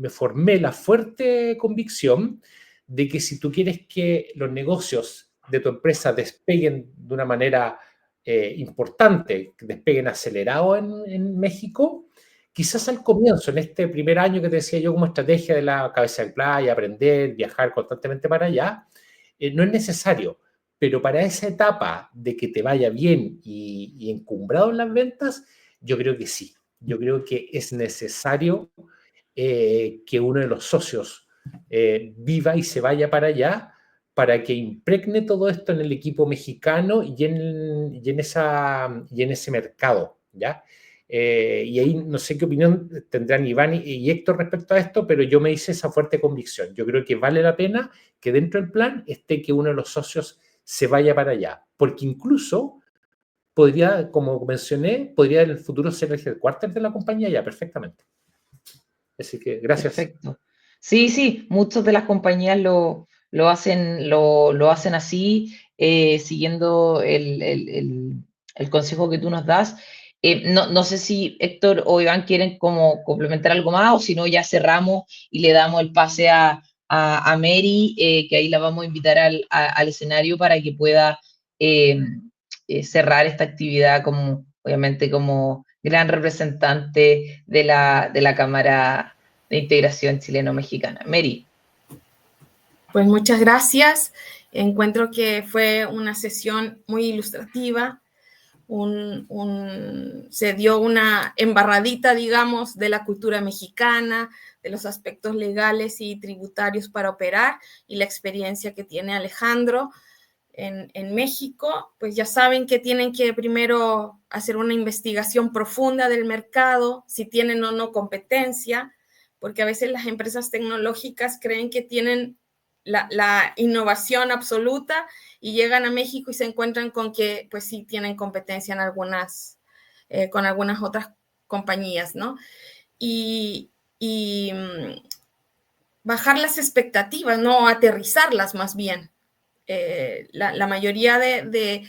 Speaker 6: formé la fuerte convicción de que si tú quieres que los negocios de tu empresa despeguen de una manera importante, que despeguen acelerado en México, quizás al comienzo, en este primer año que te decía yo como estrategia de la cabeza de playa, aprender, viajar constantemente para allá, no es necesario. Pero para esa etapa de que te vaya bien y encumbrado en las ventas, yo creo que sí. Yo creo que es necesario que uno de los socios viva y se vaya para allá para que impregne todo esto en el equipo mexicano y en ese mercado, ¿ya? Y ahí no sé qué opinión tendrán Iván y Héctor respecto a esto, pero yo me hice esa fuerte convicción. Yo creo que vale la pena que dentro del plan esté que uno de los socios se vaya para allá, porque incluso podría, como mencioné, podría en el futuro ser el headquarter de la compañía ya perfectamente. Así que gracias.
Speaker 1: Perfecto. Sí, muchas de las compañías lo hacen así, siguiendo el consejo que tú nos das. No sé si Héctor o Iván quieren como complementar algo más, o si no, ya cerramos y le damos el pase a Mary, que ahí la vamos a invitar al escenario para que pueda cerrar esta actividad obviamente como gran representante de la Cámara de Integración Chileno-Mexicana. Mary.
Speaker 4: Pues muchas gracias. Encuentro que fue una sesión muy ilustrativa. Se dio una embarradita, digamos, de la cultura mexicana, de los aspectos legales y tributarios para operar y la experiencia que tiene Alejandro en México. Pues ya saben que tienen que primero hacer una investigación profunda del mercado, si tienen o no competencia, porque a veces las empresas tecnológicas creen que tienen la innovación absoluta y llegan a México y se encuentran con que pues sí tienen competencia en con algunas otras compañías, ¿no? Y bajar las expectativas, no aterrizarlas más bien. La mayoría de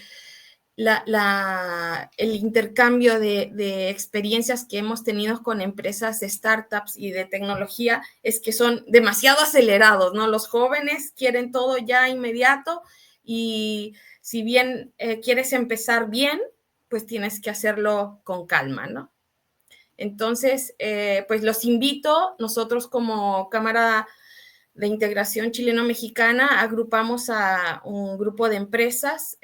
Speaker 4: el intercambio de experiencias que hemos tenido con empresas de startups y de tecnología es que son demasiado acelerados, ¿no? Los jóvenes quieren todo ya inmediato y si bien quieres empezar bien, pues tienes que hacerlo con calma, ¿no? Entonces, pues los invito, nosotros como Cámara de Integración Chileno-Mexicana agrupamos a un grupo de empresas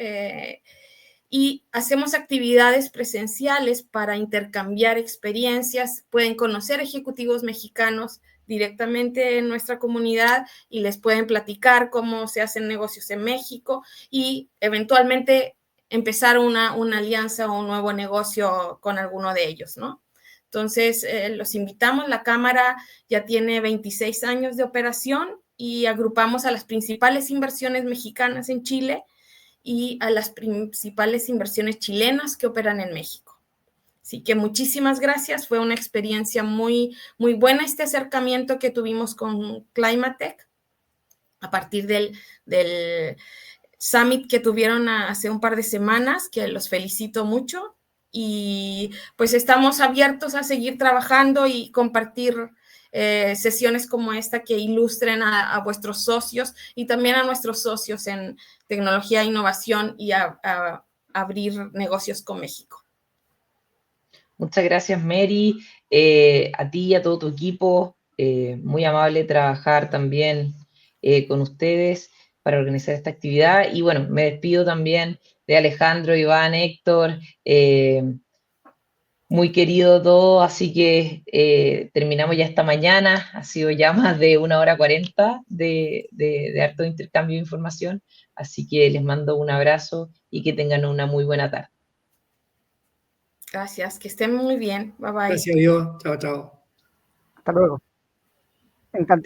Speaker 4: y hacemos actividades presenciales para intercambiar experiencias. Pueden conocer ejecutivos mexicanos directamente en nuestra comunidad y les pueden platicar cómo se hacen negocios en México y eventualmente empezar una alianza o un nuevo negocio con alguno de ellos, ¿no? Entonces, los invitamos. La Cámara ya tiene 26 años de operación y agrupamos a las principales inversiones mexicanas en Chile y a las principales inversiones chilenas que operan en México. Así que muchísimas gracias. Fue una experiencia muy, muy buena este acercamiento que tuvimos con Climatech a partir del summit que tuvieron hace un par de semanas, que los felicito mucho. Y pues estamos abiertos a seguir trabajando y compartir sesiones como esta que ilustren a vuestros socios y también a nuestros socios en tecnología e innovación y a abrir negocios con México.
Speaker 1: Muchas gracias, Mary, a ti y a todo tu equipo. Muy amable trabajar también con ustedes para organizar esta actividad. Y bueno, me despido también de Alejandro, Iván, Héctor, muy querido todo, así que terminamos ya esta mañana. Ha sido ya más de 1 hora 40 de harto intercambio de información, así que les mando un abrazo y que tengan una muy buena tarde.
Speaker 4: Gracias, que estén muy bien. Bye bye.
Speaker 3: Gracias a Dios. Chao, chao.
Speaker 5: Hasta luego. Encantado.